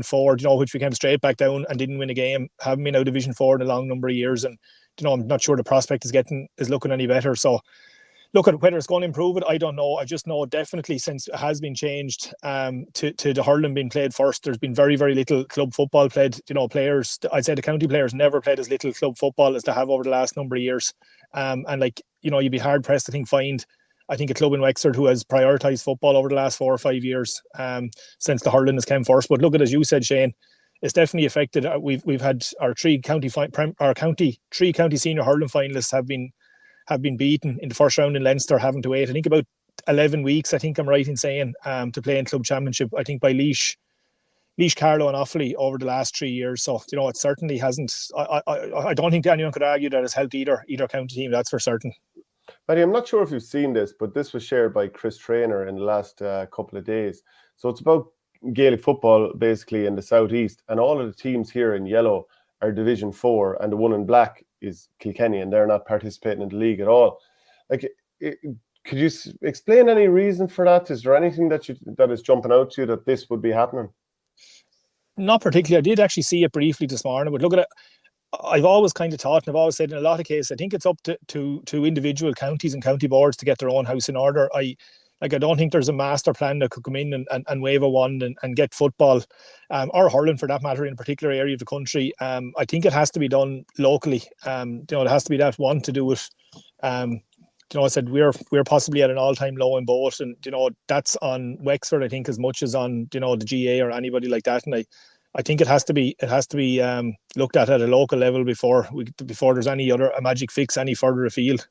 4, which we came straight back down and didn't win a game, haven't been out division 4 in a long number of years, and I'm not sure the prospect is looking any better. So look, at whether it's going to improve it, I don't know. I just know definitely since it has been changed to the hurling being played first, there's been very, very little club football played. Players, I'd say the county players never played as little club football as they have over the last number of years. And you'd be hard pressed to find a club in Wexford who has prioritised football over the last 4 or 5 years since the hurling has come first. But look at, as you said, Shane, it's definitely affected. We've had our three county senior hurling finalists have been beaten in the first round in Leinster, having to wait, I think, about 11 weeks, I think I'm right in saying, to play in club championship, I think by Laois, Carlow and Offaly over the last 3 years. So, it certainly hasn't, I don't think anyone could argue that it's helped either county team, that's for certain. Mattie, I'm not sure if you've seen this, but this was shared by Chris Traynor in the last couple of days. So it's about Gaelic football, basically, in the southeast, and all of the teams here in yellow are Division 4, and the one in black is Kilkenny, and they're not participating in the league at all. Could you explain any reason for that? Is there anything that is jumping out to you that this would be happening? Not particularly. I did actually see it briefly this morning, but look at it. I've always kind of thought, and I've always said in a lot of cases, I think it's up to individual counties and county boards to get their own house in order. I don't think there's a master plan that could come in and wave a wand and get football, or hurling for that matter, in a particular area of the country. I think it has to be done locally. It has to be that want to do it. I said we're possibly at an all-time low in both, and that's on Wexford, I think, as much as on the GA or anybody like that. And I think it has to be looked at a local level before there's any other a magic fix any further afield.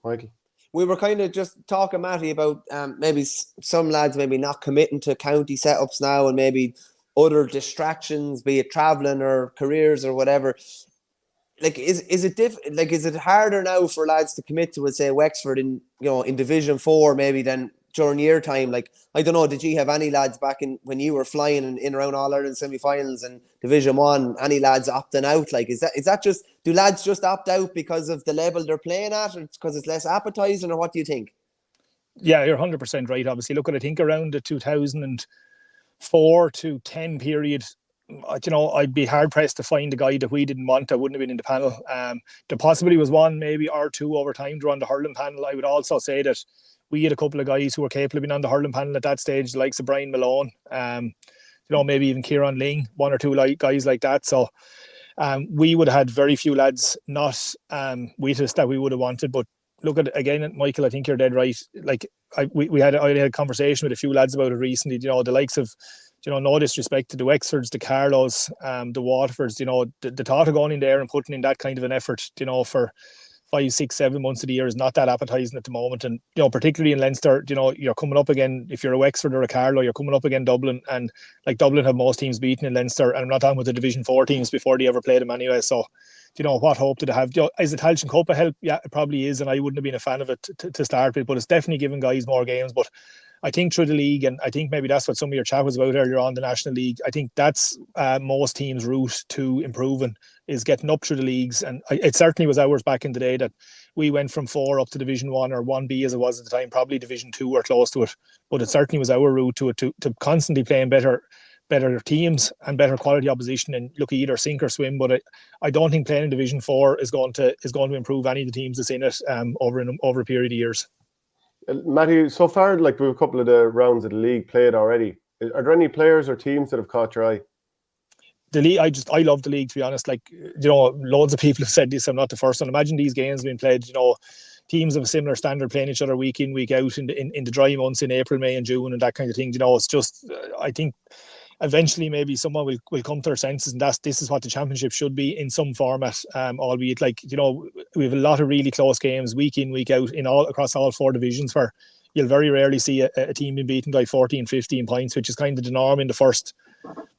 Michael. We were kind of just talking, Mattie, about maybe some lads maybe not committing to county setups now, and maybe other distractions, be it travelling or careers or whatever. Is it harder now for lads to commit to, say, Wexford in Division 4 maybe than during year time? I don't know, did you have any lads back in when you were flying in around All Ireland semi-finals and Division 1, any lads opting out? Is that just, do lads just opt out because of the level they're playing at, or because it's less appetizing, or what do you think? Yeah, you're 100% right. Obviously, look, I think around the 2004 to 10 period, I'd be hard pressed to find a guy that we didn't want that wouldn't have been in the panel. There possibly was one, maybe or two over time during the hurling panel. I would also say that we had a couple of guys who were capable of being on the hurling panel at that stage, the likes of Brian Malone, maybe even Kieran Ling, one or two guys like that. So we would have had very few lads not with us that we would have wanted. But look at again, Michael, I think you're dead right. I had a conversation with a few lads about it recently. The likes of, no disrespect to the Wexfords, the Carlows, the Waterfords, the thought of going in there and putting in that kind of an effort, for 5, 6, 7 months of the year is not that appetizing at the moment. And particularly in Leinster, you're coming up again, if you're a Wexford or a Carlow, you're coming up again Dublin, and Dublin have most teams beaten in Leinster, and I'm not talking with the Division 4 teams before they ever played them anyway. So what hope did they have? Is the Tailteann Cup a help? Yeah, it probably is, and I wouldn't have been a fan of it to start with, but it's definitely giving guys more games. But I think through the league, and I think maybe that's what some of your chat was about earlier on, the National League, I think that's most teams' route to improving, is getting up through the leagues. And it certainly was ours back in the day that we went from 4 up to Division 1 or 1B as it was at the time, probably Division 2 or close to it. But it certainly was our route to constantly playing better teams and better quality opposition, and look, either sink or swim. But I don't think playing in Division 4 is going to improve any of the teams that's in it over a period of years. Mattie, so far, we have a couple of the rounds of the league played already. Are there any players or teams that have caught your eye? The league, I love the league, to be honest. Loads of people have said this. I'm not the first one. Imagine these games being played, teams of a similar standard playing each other week in, week out in the dry months in April, May and June and that kind of thing. It's just, I think eventually maybe someone will come to their senses, and this is what the championship should be in some format, albeit we have a lot of really close games week in, week out across all 4 divisions, where you'll very rarely see a team being beaten by 14, 15 points, which is kind of the norm in the first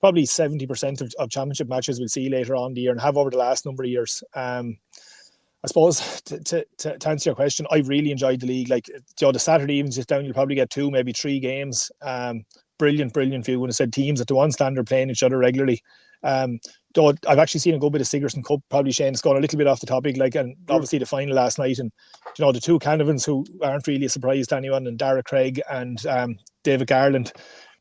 probably 70% of championship matches we'll see later on in the year and have over the last number of years. I suppose to answer your question, I really enjoyed the league. Like, the Saturday evenings just down, you'll probably get 2, maybe 3 games. Brilliant view. When I said teams at the one standard playing each other regularly. Though I've actually seen a good bit of Sigerson Cup. Probably Shane's gone a little bit off the topic, and obviously the final last night, and the 2 Canavans who aren't really a surprise to anyone, and Dara Craig and David Garland.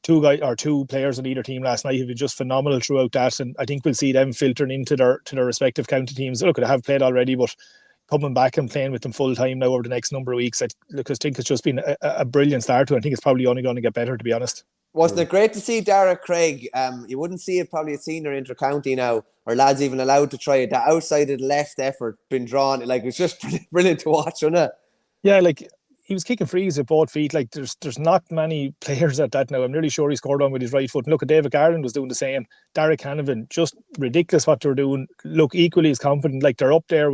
2 players on either team last night have been just phenomenal throughout that, and I think we'll see them filtering into their respective county teams. Look, they have played already, but coming back and playing with them full time now over the next number of weeks, I think it's just been a brilliant start to it. I think it's probably only going to get better, to be honest. Wasn't it great to see Dara Craig? You wouldn't see it probably at senior inter-county now, or lads even allowed to try it. The outside of the left effort been drawn. Like, it was just brilliant to watch, wasn't it? Yeah, like, he was kicking frees with both feet. Like, there's not many players at that now. I'm nearly sure he scored on with his right foot. And look, at David Garland was doing the same. Derek Canavan, just ridiculous what they were doing. Look, equally as confident. Like, they're up there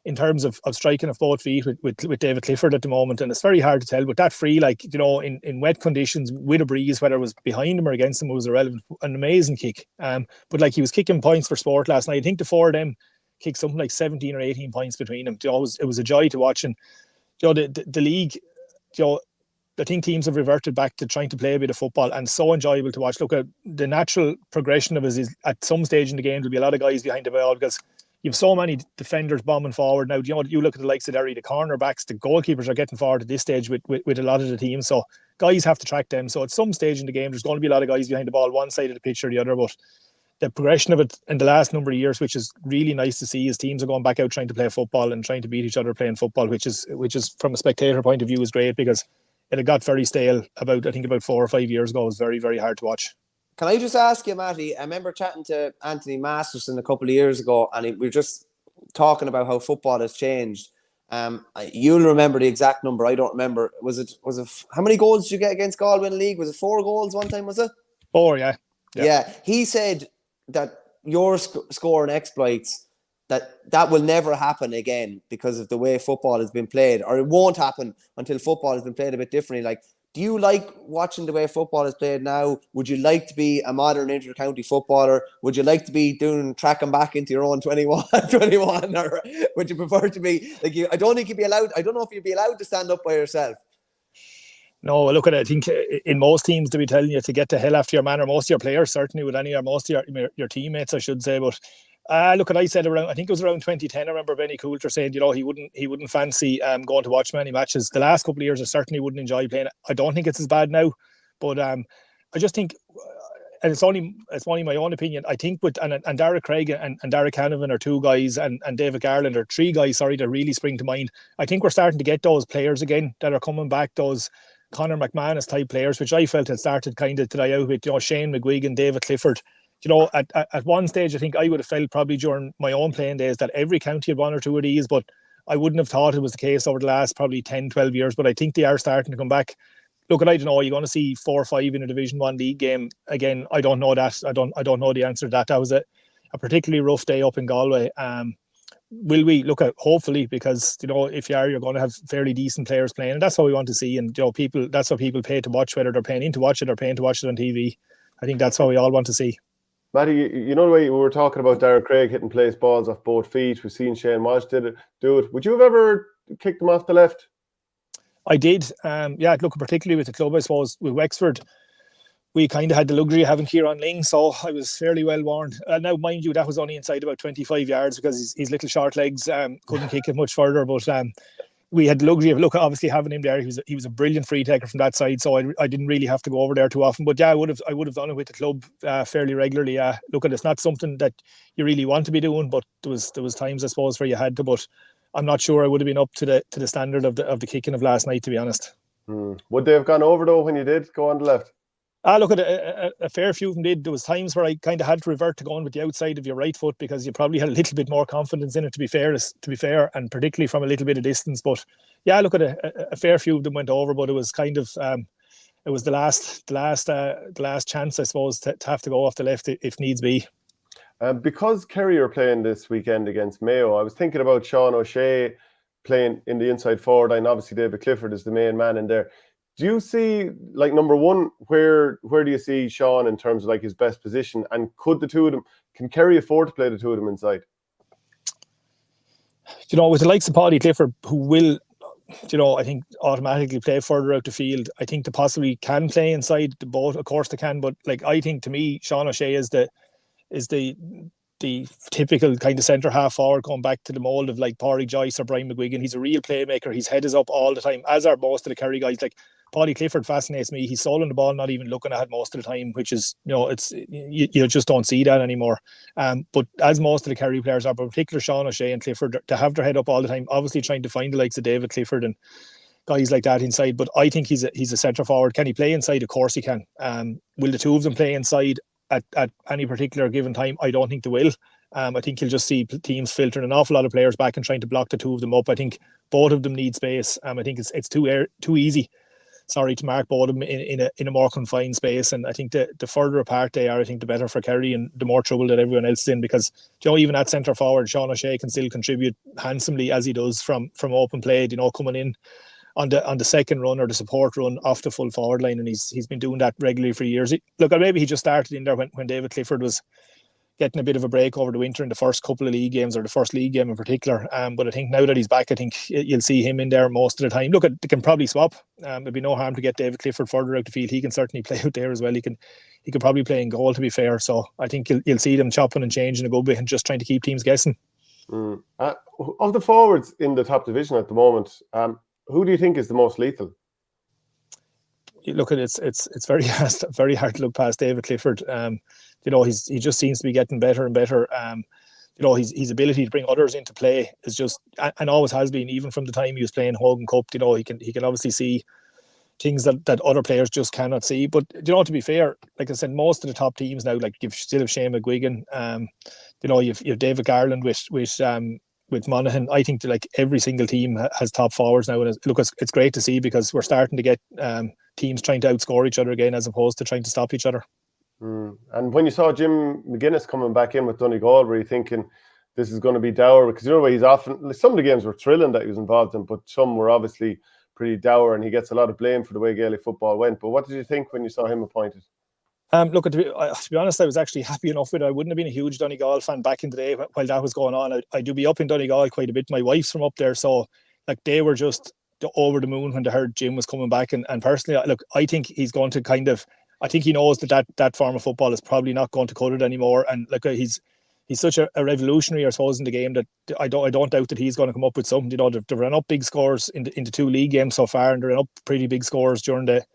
in terms of striking of both feet with David Clifford at the moment. And it's very hard to tell. But that free, like, in wet conditions with a breeze, whether it was behind him or against him, it was an amazing kick. But like, he was kicking points for sport last night. I think the 4 of them kicked something like 17 or 18 points between them. It was a joy to watch. And the league, I think teams have reverted back to trying to play a bit of football, and so enjoyable to watch. Look, the natural progression of it is at some stage in the game there'll be a lot of guys behind the ball, because you have so many defenders bombing forward now. You look at the likes of Derry, the cornerbacks, the goalkeepers are getting forward at this stage with a lot of the teams. So guys have to track them. So at some stage in the game, there's going to be a lot of guys behind the ball, one side of the pitch or the other. But the progression of it in the last number of years, which is really nice to see, is teams are going back out trying to play football and trying to beat each other playing football, which is from a spectator point of view is great, because it had got very stale about 4 or 5 years ago. It was very, very hard to watch. Can I just ask you, Matty, I remember chatting to Anthony Masterson a couple of years ago, and we were just talking about how football has changed. You'll remember the exact number. I don't remember. Was it how many goals did you get against Galway in the league? Was it 4 goals one time, was it? 4, yeah. Yeah. He said that your scoring exploits, that will never happen again because of the way football has been played, or it won't happen until football has been played a bit differently. Like, do you like watching the way football is played now? Would you like to be a modern inter-county footballer? Would you like to be tracking back into your own 21, or would you prefer to be like you? I don't think you'd be allowed. I don't know if you'd be allowed to stand up by yourself. No, look at it. I think in most teams to be telling you to get the hell after your man, or most of your players certainly would, or most of your teammates, I should say. But look at, I said around, I think it was around 2010. I remember Benny Coulter saying, he wouldn't fancy going to watch many matches. The last couple of years, I certainly wouldn't enjoy playing. I don't think it's as bad now, but I just think, and it's only my own opinion, I think and Dara Craig and Dara Canavan are 2 guys, and David Garland are 3 guys, that really spring to mind. I think we're starting to get those players again that are coming back, those Conor McManus type players, which I felt had started kind of to die out with, Shane McGuigan, David Clifford. At one stage, I think I would have felt probably during my own playing days that every county had 1 or 2 of these, but I wouldn't have thought it was the case over the last probably 10, 12 years. But I think they are starting to come back. Look, I don't know, you're going to see 4 or 5 in a Division 1 league game. Again, I don't know that. I don't know the answer to that. That was a particularly rough day up in Galway. Will we look at, hopefully, because if you are, you're going to have fairly decent players playing, and that's what we want to see. And people, that's what people pay to watch, whether they're paying in to watch it or paying to watch it on TV. I think that's what we all want to see. Matty, the way we were talking about Derek Craig hitting place balls off both feet, we've seen Shane Walsh do it. Would you have ever kicked them off the left? I did. Look, particularly with the club, I suppose, with Wexford, we kind of had the luxury of having Kieran Ling, so I was fairly well warned. Now, mind you, that was only inside about 25 yards because his little short legs couldn't kick it much further. But we had the luxury of, obviously having him there. He was a brilliant free taker from that side, so I didn't really have to go over there too often. But yeah, I would have done it with the club fairly regularly. It's not something that you really want to be doing, but there was times, I suppose, where you had to. But I'm not sure I would have been up to the standard of the kicking of last night, to be honest. Would they have gone over though when you did go on the left? Look at a fair few of them did. There was times where I kind of had to revert to going with the outside of your right foot because you probably had a little bit more confidence in it, to be fair, and particularly from a little bit of distance. But yeah, look at a fair few of them went over, but it was kind of it was the last chance, I suppose, to have to go off the left if needs be. Because Kerry are playing this weekend against Mayo, I was thinking about Sean O'Shea playing in the inside forward line. Obviously, David Clifford is the main man in there. Do you see, like, number one, where do you see Sean in terms of like his best position, and could the two of them, can Kerry afford to play the two of them inside? With the likes of Paddy Clifford, who will, I think automatically play further out the field. I think they possibly can play inside the boat. Of course they can, but like, I think, to me, Sean O'Shea is the typical kind of centre half forward, going back to the mould of like Pádraig Joyce or Brian McGuigan. He's a real playmaker. His head is up all the time, as are most of the Kerry guys. Like, Paddy Clifford fascinates me. He's stolen the ball, not even looking at it most of the time, which is, it's you just don't see that anymore. But as most of the Kerry players are, but particularly Sean O'Shea and Clifford, to have their head up all the time, obviously trying to find the likes of David Clifford and guys like that inside. But I think he's a centre forward. Can he play inside? Of course he can. Will the two of them play inside at any particular given time? I don't think they will. I think you'll just see teams filtering an awful lot of players back and trying to block the two of them up. I think both of them need space. I think it's too easy. To mark both of them in a more confined space. And I think the further apart they are, I think the better for Kerry, and the more trouble that everyone else is in, because even at centre forward, Sean O'Shea can still contribute handsomely, as he does from open play, coming in on the second run or the support run off the full forward line, and he's been doing that regularly for years. Maybe he just started in there when David Clifford was getting a bit of a break over the winter in the first couple of league games, or the first league game in particular. But I think now that he's back, I think you'll see him in there most of the time. They can probably swap. There'd be no harm to get David Clifford further out the field. He can certainly play out there as well. He could probably play in goal, to be fair. So I think you'll see them chopping and changing a good bit and just trying to keep teams guessing. Of the forwards in the top division at the moment, who do you think is the most lethal? You look at it's very hard to look past David Clifford. He just seems to be getting better and better. His ability to bring others into play is just, and always has been, even from the time he was playing Hogan Cup. He can obviously see things that other players just cannot see. But to be fair, like I said, most of the top teams now, like, you still have Shane McGuigan. You've David Garland with Monaghan. I think that, like, every single team has top forwards now, and it's great to see, because we're starting to get teams trying to outscore each other again, as opposed to trying to stop each other. And when you saw Jim McGuinness coming back in with Donegal, were you thinking this is going to be dour? Because he's often, some of the games were thrilling that he was involved in, but some were obviously pretty dour, and he gets a lot of blame for the way Gaelic football went. But what did you think when you saw him appointed? To be honest, I was actually happy enough with it. I wouldn't have been a huge Donegal fan back in the day while that was going on. I do be up in Donegal quite a bit. My wife's from up there, so like, they were just over the moon when they heard Jim was coming back. And personally, I think he's going to I think he knows that form of football is probably not going to cut it anymore. And like, he's such a revolutionary, I suppose, in the game, that I don't doubt that he's going to come up with something. They've run up big scores in the two league games so far, and they're up pretty big scores during the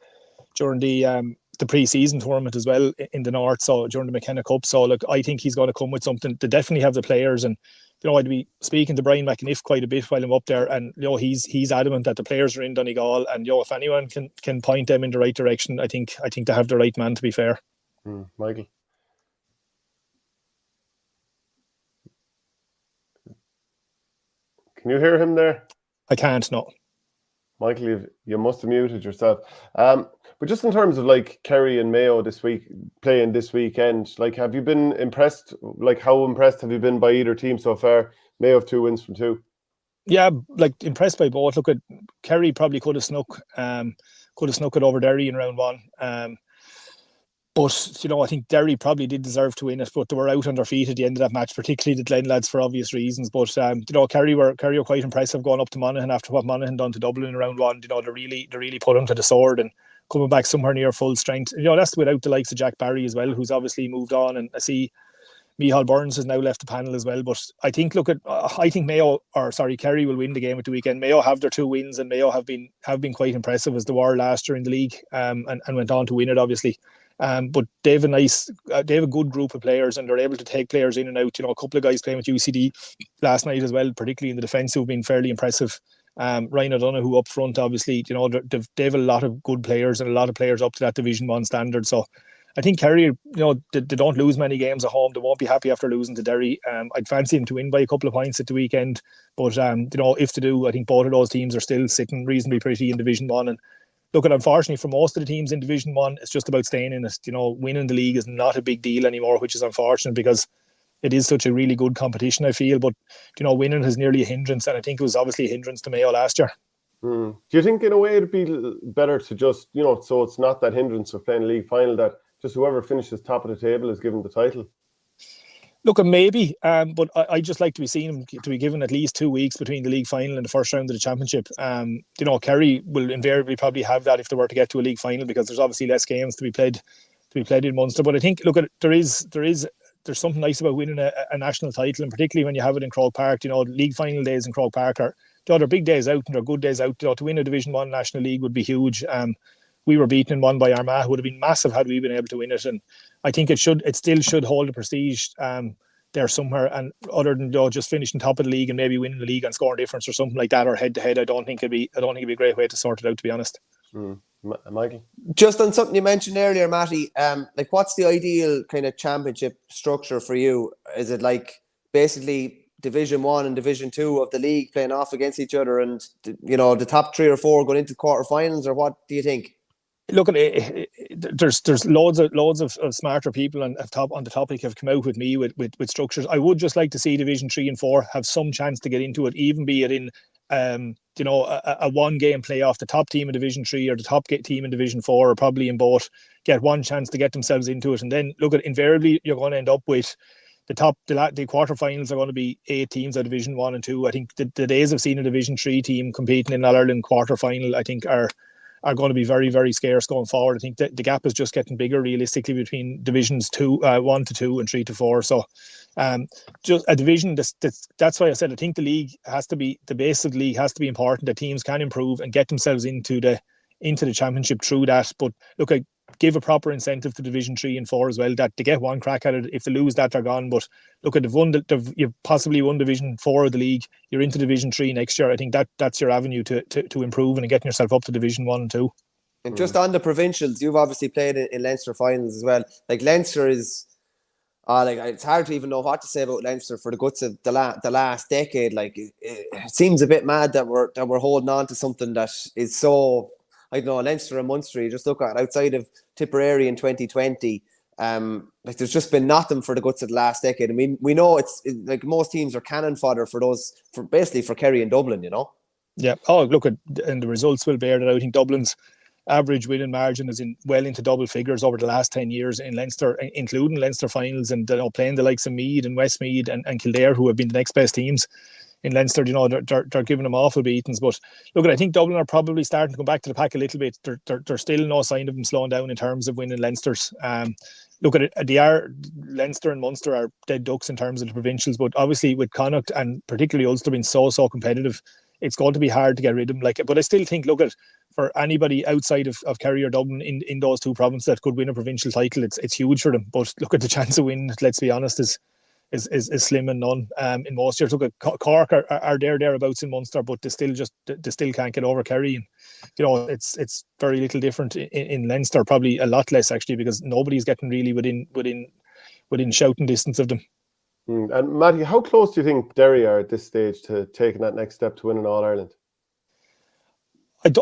pre-season tournament as well in the north, so during the McKenna Cup. So look, I think he's going to come with something. They definitely have the players, and I'd be speaking to Brian McAniff quite a bit while I'm up there, and he's adamant that the players are in Donegal, and if anyone can point them in the right direction, I think they have the right man, to be fair. Michael, can you hear him there? I can't, no. Michael, you must have muted yourself. But just in terms of like Kerry and Mayo playing this weekend, like, have you been impressed? Like, how impressed have you been by either team so far? Mayo have 2 wins from 2. Yeah, like, impressed by both. Look, at Kerry probably could have snuck it over Derry in round 1. But I think Derry probably did deserve to win it, but they were out on their feet at the end of that match, particularly the Glen lads, for obvious reasons. But Kerry were quite impressive going up to Monaghan after what Monaghan done to Dublin in round 1. They really put them to the sword and coming back somewhere near full strength. That's without the likes of Jack Barry as well, who's obviously moved on, and I see Micheál Burns has now left the panel as well. But I think Kerry will win the game at the weekend. Mayo have their 2 wins, and Mayo have been quite impressive, as they were last year in the league, and went on to win it, obviously. But they have a good group of players, and they're able to take players in and out. A couple of guys playing with UCD last night as well, particularly in the defence, who've been fairly impressive. Ryan O'Donoghue up front, obviously, they have a lot of good players and a lot of players up to that Division 1 standard. So I think Kerry, they don't lose many games at home. They won't be happy after losing to Derry. I'd fancy them to win by a couple of points at the weekend. But, if they do, I think both of those teams are still sitting reasonably pretty in Division 1. And look, unfortunately, for most of the teams in Division 1, it's just about staying in it. Winning the league is not a big deal anymore, which is unfortunate, because it is such a really good competition, I feel. But, winning is nearly a hindrance, and I think it was obviously a hindrance to Mayo last year. Do you think in a way it'd be better to just, so it's not that hindrance of playing a league final, that just whoever finishes top of the table is given the title? Look, maybe, but I just like to be given at least 2 weeks between the league final and the first round of the championship. Kerry will invariably probably have that if they were to get to a league final, because there's obviously less games to be played in Munster. But I think, look, there's something nice about winning a national title, and particularly when you have it in Croke Park. The league final days in Croke Park are, they're big days out and they're good days out. To win a Division 1 National League would be huge. We were beaten in one by Armagh. It would have been massive had we been able to win it, and I think it still should hold the prestige there somewhere. And other than just finishing top of the league and maybe winning the league on scoring difference or something like that, or head to head, I don't think it'd be a great way to sort it out, to be honest. Michael, just on something you mentioned earlier, Matty, what's the ideal kind of championship structure for you? Is it like basically Division 1 and Division 2 of the league playing off against each other, and the top 3 or 4 going into quarterfinals, or what do you think? Look, there's loads of smarter people on the topic have come out with me with structures. I would just like to see Division 3 and 4 have some chance to get into it, even be it in a one-game playoff. The top team in Division 3 or the top team in Division 4, or probably in both, get one chance to get themselves into it. And then, look, invariably you're going to end up with the quarterfinals are going to be 8 teams of Division 1 and 2. I think the days of seeing a Division 3 team competing in All-Ireland quarterfinal, I think, are going to be very, very scarce going forward. I think that the gap is just getting bigger realistically between divisions 1 to 2 and 3 to 4. So just a division, that's why I said I think the base of the league has to be important, that teams can improve and get themselves into the championship through that. But look, I give a proper incentive to Division 3 and 4 as well, that they get one crack at it. If they lose that, they're gone. But look, you've possibly won Division 4 of the league, you're into Division 3 next year. I think that's your avenue to improve and getting yourself up to Division 1 and 2. And just on the provincials, you've obviously played in Leinster finals as well. Like, Leinster is, it's hard to even know what to say about Leinster for the guts of the last decade. Like, it seems a bit mad that we're holding on to something that is so, I don't know, Leinster and Munster, you just look at outside of Tipperary in 2020, there's just been nothing for the guts of the last decade. I mean, we know it's like most teams are cannon fodder for Kerry and Dublin, Yeah. Oh, look, and the results will bear that out. I think Dublin's average winning margin is well into double figures over the last 10 years in Leinster, including Leinster finals, and playing the likes of Meath and Westmeath and Kildare, who have been the next best teams in Leinster. They're giving them awful beatings. But look, I think Dublin are probably starting to come back to the pack a little bit. There's still no sign of them slowing down in terms of winning Leinsters. Look at it, Leinster and Munster are dead ducks in terms of the provincials, but obviously with Connacht and particularly Ulster being so competitive, it's going to be hard to get rid of them. But I still think, look, for anybody outside of Kerry or Dublin in those two provinces that could win a provincial title, it's huge for them. But look at the chance of winning, let's be honest, is slim and none in most years. Look at Cork are thereabouts in Munster, but they still can't get over Kerry. And it's very little different in Leinster, probably a lot less actually, because nobody's getting really within shouting distance of them. And Mattie, how close do you think Derry are at this stage to taking that next step to winning All Ireland?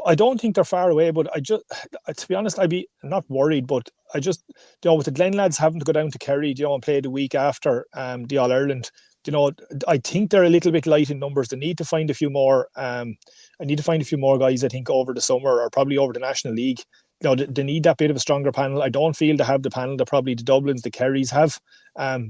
I don't think they're far away, but to be honest, I'd be not worried, but I just, with the Glen lads having to go down to Kerry, and play the week after the All Ireland, I think they're a little bit light in numbers. They need to find a few more. I need to find a few more guys, I think, over the summer or probably over the National League. They need that bit of a stronger panel. I don't feel they have the panel that probably the Dublins, the Kerrys have.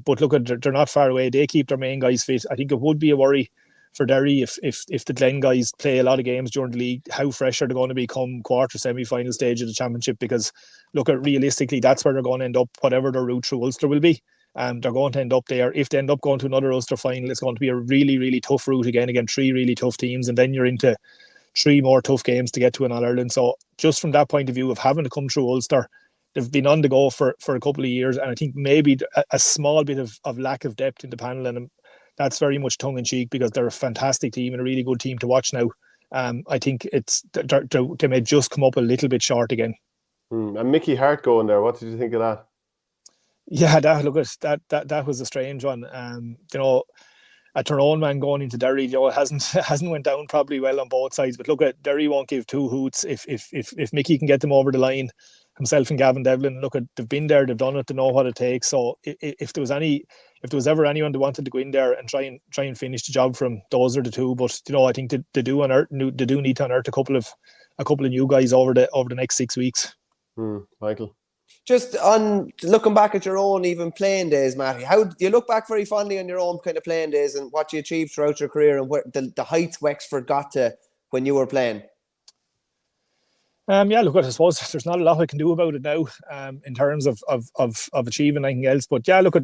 But look, they're not far away. They keep their main guys fit. I think it would be a worry for Derry if the Glen guys play a lot of games during the league, how fresh are they going to become quarter semi-final stage of the championship? Because look, realistically, that's where they're going to end up, whatever their route through Ulster will be. They're going to end up there. If they end up going to another Ulster final, it's going to be a really, really tough route again, 3 really tough teams, and then you're into 3 more tough games to get to an All-Ireland. So just from that point of view of having to come through Ulster, they've been on the go for a couple of years, and I think maybe a small bit of lack of depth in the panel, and that's very much tongue-in-cheek because they're a fantastic team and a really good team to watch now. I think they may just come up a little bit short again. And Mickey Hart going there, what did you think of that? Yeah, that was a strange one. A Tyrone man going into Derry, hasn't went down probably well on both sides. But look, at Derry won't give 2 hoots if Mickey can get them over the line. himself and Gavin Devlin. Look, they've been there, they've done it, they know what it takes. So if there was ever anyone that wanted to go in there and try and finish the job from, those are the two. But I think they do need to unearth a couple of new guys over the next 6 weeks. Michael, just on looking back at your own even playing days, Matty, how do you look back very fondly on your own kind of playing days and what you achieved throughout your career and where the heights Wexford got to when you were playing? Look, I suppose there's not a lot I can do about it now, in terms of achieving anything else. But yeah, look,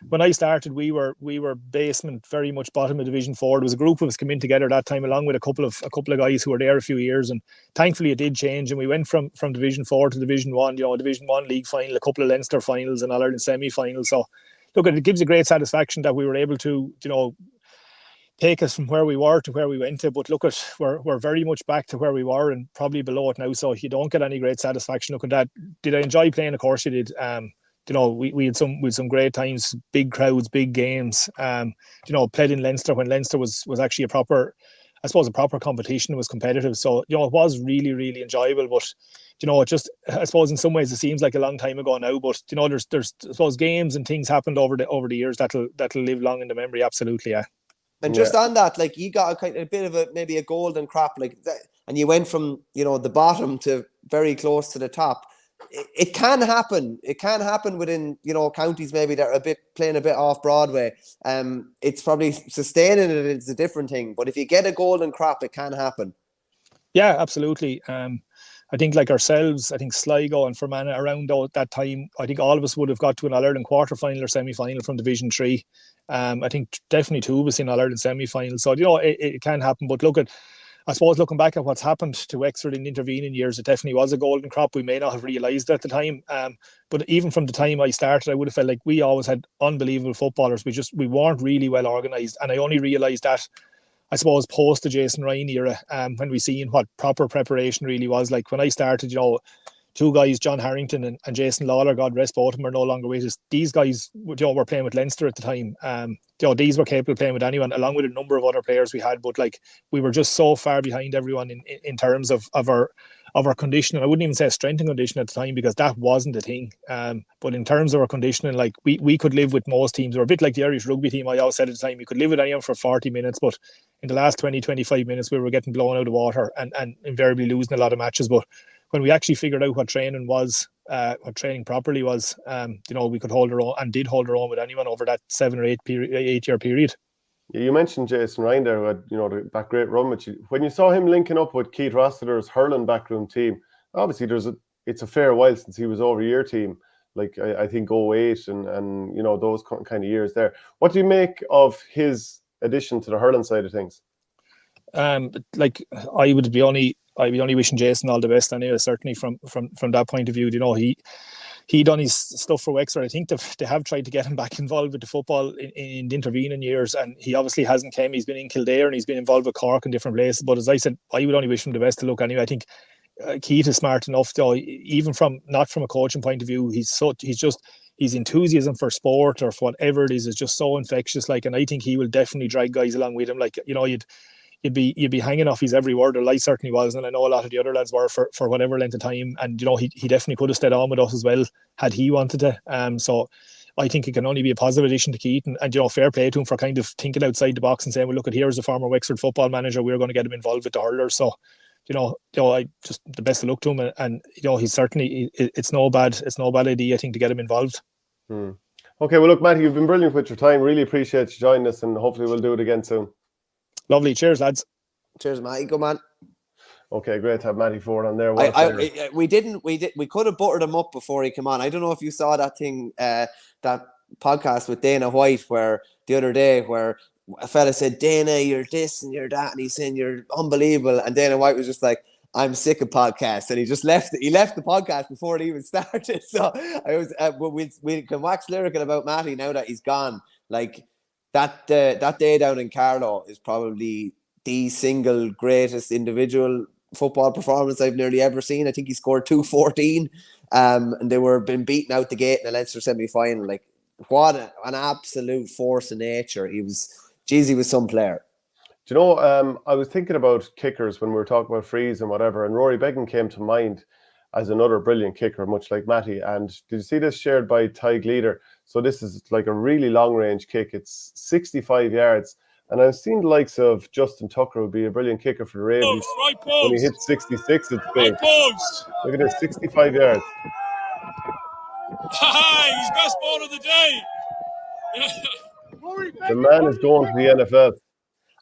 when I started, we were basement, very much bottom of Division 4. There was a group of us come in together that time, along with a couple of guys who were there a few years, and thankfully it did change, and we went from Division 4 to Division 1. Division 1 league final, a couple of Leinster finals, and All-Ireland semi-finals. So look, it gives you great satisfaction that we were able to, take us from where we were to where we went to. But look, we're very much back to where we were and probably below it now. So you don't get any great satisfaction. Look at that. Did I enjoy playing? Of course you did. We had some great times, big crowds, big games. Played in Leinster when Leinster was actually a proper competition. It was competitive. So it was really, really enjoyable. But it just, I suppose in some ways it seems like a long time ago now. But there's I suppose games and things happened over the years that'll live long in the memory. Absolutely, yeah. And just on that, like, you got a bit of maybe a golden crop, like that, and you went from the bottom to very close to the top. It can happen. It can happen within counties maybe that are playing a bit off Broadway. It's probably sustaining it. It's a different thing. But if you get a golden crop, it can happen. Yeah, absolutely. I think like ourselves, I think Sligo and Fermanagh around that time, I think all of us would have got to an All-Ireland quarter-final or semi-final from Division 3. I think definitely two of us in All-Ireland semi-final. So, it can happen. But I suppose looking back at what's happened to Wexford in intervening years, it definitely was a golden crop. We may not have realised at the time. But even from the time I started, I would have felt like we always had unbelievable footballers. We weren't really well organised. And I only realised that, I suppose, post the Jason Ryan era, when we seen what proper preparation really was. Like when I started, two guys, John Harrington and Jason Lawler, God rest both of them, are no longer with us. These guys, were playing with Leinster at the time. These were capable of playing with anyone, along with a number of other players we had. But like, we were just so far behind everyone in terms of our conditioning. I wouldn't even say strength and conditioning at the time, because that wasn't a thing. But in terms of our conditioning, like we could live with most teams. We're a bit like the Irish rugby team. I always said at the time, you could live with anyone for 40 minutes, but in the last 20-25 minutes, we were getting blown out of water and invariably losing a lot of matches. But when we actually figured out what training was, what training properly was, we could hold our own, and did hold our own with anyone over that 7 or 8 year period. You mentioned Jason Ryan there, who had, that great run with you. When you saw him linking up with Keith Rossiter's hurling backroom team, obviously it's a fair while since he was over your team, like I think 08 and those kind of years there. What do you make of his addition to the hurling side of things? I'd be only wishing Jason all the best anyway, certainly from that point of view. He done his stuff for Wexford. I think they have tried to get him back involved with the football in the intervening years, and he obviously hasn't came. He's been in Kildare and he's been involved with Cork and different places. But as I said, I would only wish him the best of luck anyway. I think Keith is smart enough, though, even not from a coaching point of view. His enthusiasm for sport or for whatever it is just so infectious. Like, and I think he will definitely drag guys along with him. Like, you'd be hanging off his every word. Or I certainly was, and I know a lot of the other lads were for whatever length of time. And he definitely could have stayed on with us as well had he wanted to. So I think it can only be a positive addition to Keith, and fair play to him for kind of thinking outside the box and saying, well, look, here's a former Wexford football manager. We're going to get him involved with the hurlers. So I just the best of luck to him, and he's certainly, it's no bad idea, I think, to get him involved. Okay, well, look, Matty, you've been brilliant with your time. Really appreciate you joining us, and hopefully we'll do it again soon. Lovely. Cheers, lads. Cheers, Matty. Go, man. Okay, great to have Mattie Forde on there. We could have buttered him up before he came on. I don't know if you saw that thing, that podcast with Dana White, where the other day, where a fella said, Dana, you're this and you're that, and he's saying you're unbelievable, and Dana White was just like, I'm sick of podcasts, and he just left. He left the podcast before it even started. So I was, we can wax lyrical about Matty now that he's gone. Like that day down in Carlow is probably the single greatest individual football performance I've nearly ever seen. I think he scored 214, and they were been beaten out the gate in the Leinster semi-final. Like, what an absolute force of nature. He was some player. Do you know, I was thinking about kickers when we were talking about frees and whatever, and Rory Beggan came to mind. as another brilliant kicker, much like Mattie. And did you see this shared by Ty Gleeder? So this is like a really long-range kick. It's 65 yards. And I've seen the likes of Justin Tucker would be a brilliant kicker for the Ravens. Right When he post. hits 66, it's big. Right post. Look at this, 65 yards. He's best ball of the day. The man is going to the NFL.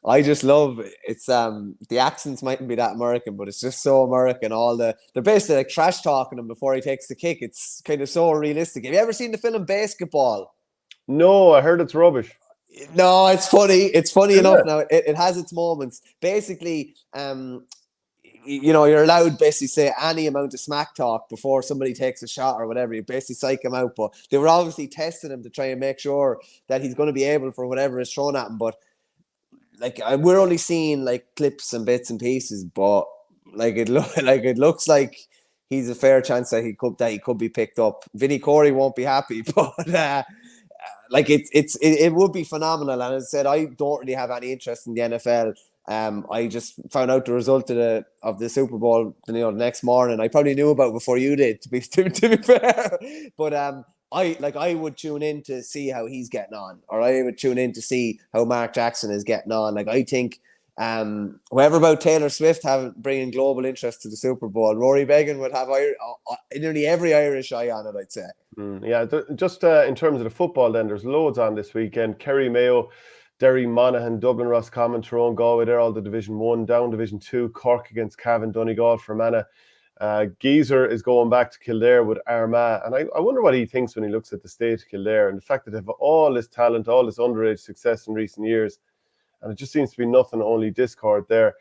I just love it's the accents mightn't be that American, but it's just so American. They're basically like trash talking him before he takes the kick. It's kind of so realistic. Have you ever seen the film Basketball? No, I heard it's rubbish. No, it's funny. It's funny enough now. It has its moments. Basically, you're allowed basically say any amount of smack talk before somebody takes a shot or whatever. You basically psych him out. But they were obviously testing him to try and make sure that he's going to be able for whatever is thrown at him. But like we're only seeing like clips and bits and pieces, but it looks like he's a fair chance that he could be picked up. Vinnie Corey won't be happy, but it would be phenomenal. And as I said, I don't really have any interest in the NFL. I just found out the result of the Super Bowl, the next morning. I probably knew about it before you did, to be fair. But I would tune in to see how he's getting on, or I would tune in to see how Mark Jackson is getting on. Like I think, whoever about Taylor Swift bringing global interest to the Super Bowl, Rory Began would have nearly every Irish eye on it, I'd say. Just in terms of the football, then there's loads on this weekend. Kerry Mayo, Derry Monaghan, Dublin Roscommon, Tyrone Galway, they're all the Division 1. Down Division 2, Cork against Cavan, Donegal, Fermanagh. Geezer is going back to Kildare with Armagh, and I wonder what he thinks when he looks at the state of Kildare and the fact that they have all this talent, all this underage success in recent years, and it just seems to be nothing, only discord there.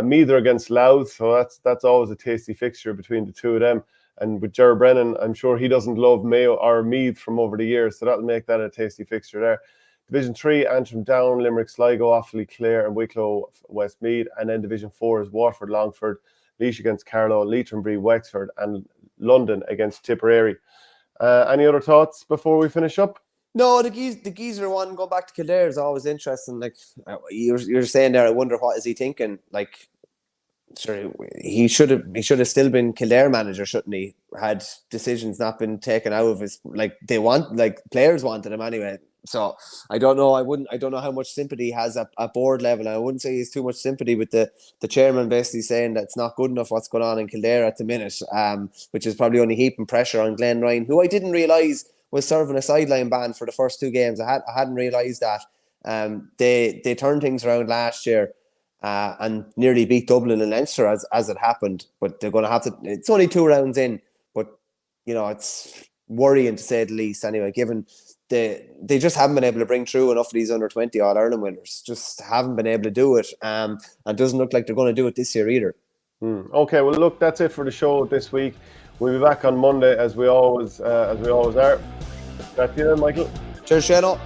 Meath against Louth, so that's always a tasty fixture between the two of them. And with Ger Brennan, I'm sure he doesn't love Mayo or Meath from over the years, so that'll make that a tasty fixture there. Division 3, Antrim Down, Limerick Sligo, Offaly Clare and Wicklow Westmeath, and then Division 4 is Waterford Longford, Laois against Carlow, Leitrimbury, Wexford, and London against Tipperary. Any other thoughts before we finish up? No, the Geezer one going back to Kildare is always interesting. Like you're saying there, I wonder what is he thinking. Like, sure, he should have still been Kildare manager, shouldn't he? Had decisions not been taken out of his players wanted him anyway. So I don't know. I don't know how much sympathy he has at board level. I wouldn't say he's too much sympathy with the chairman basically saying that it's not good enough what's going on in Kildare at the minute, which is probably only heaping pressure on Glenn Ryan, who I didn't realise was serving a sideline ban for the first 2 games. I hadn't realised that. They turned things around last year and nearly beat Dublin and Leinster as it happened. But they're going to have to. It's only 2 rounds in, but it's worrying to say the least. Anyway, given they just haven't been able to bring through enough of these under 20 All-Ireland winners. Just haven't been able to do it. And doesn't look like they're going to do it this year either. Okay, well look, that's it for the show this week. We'll be back on Monday as we always are. Back to you then, Michael. Cheers, Shano.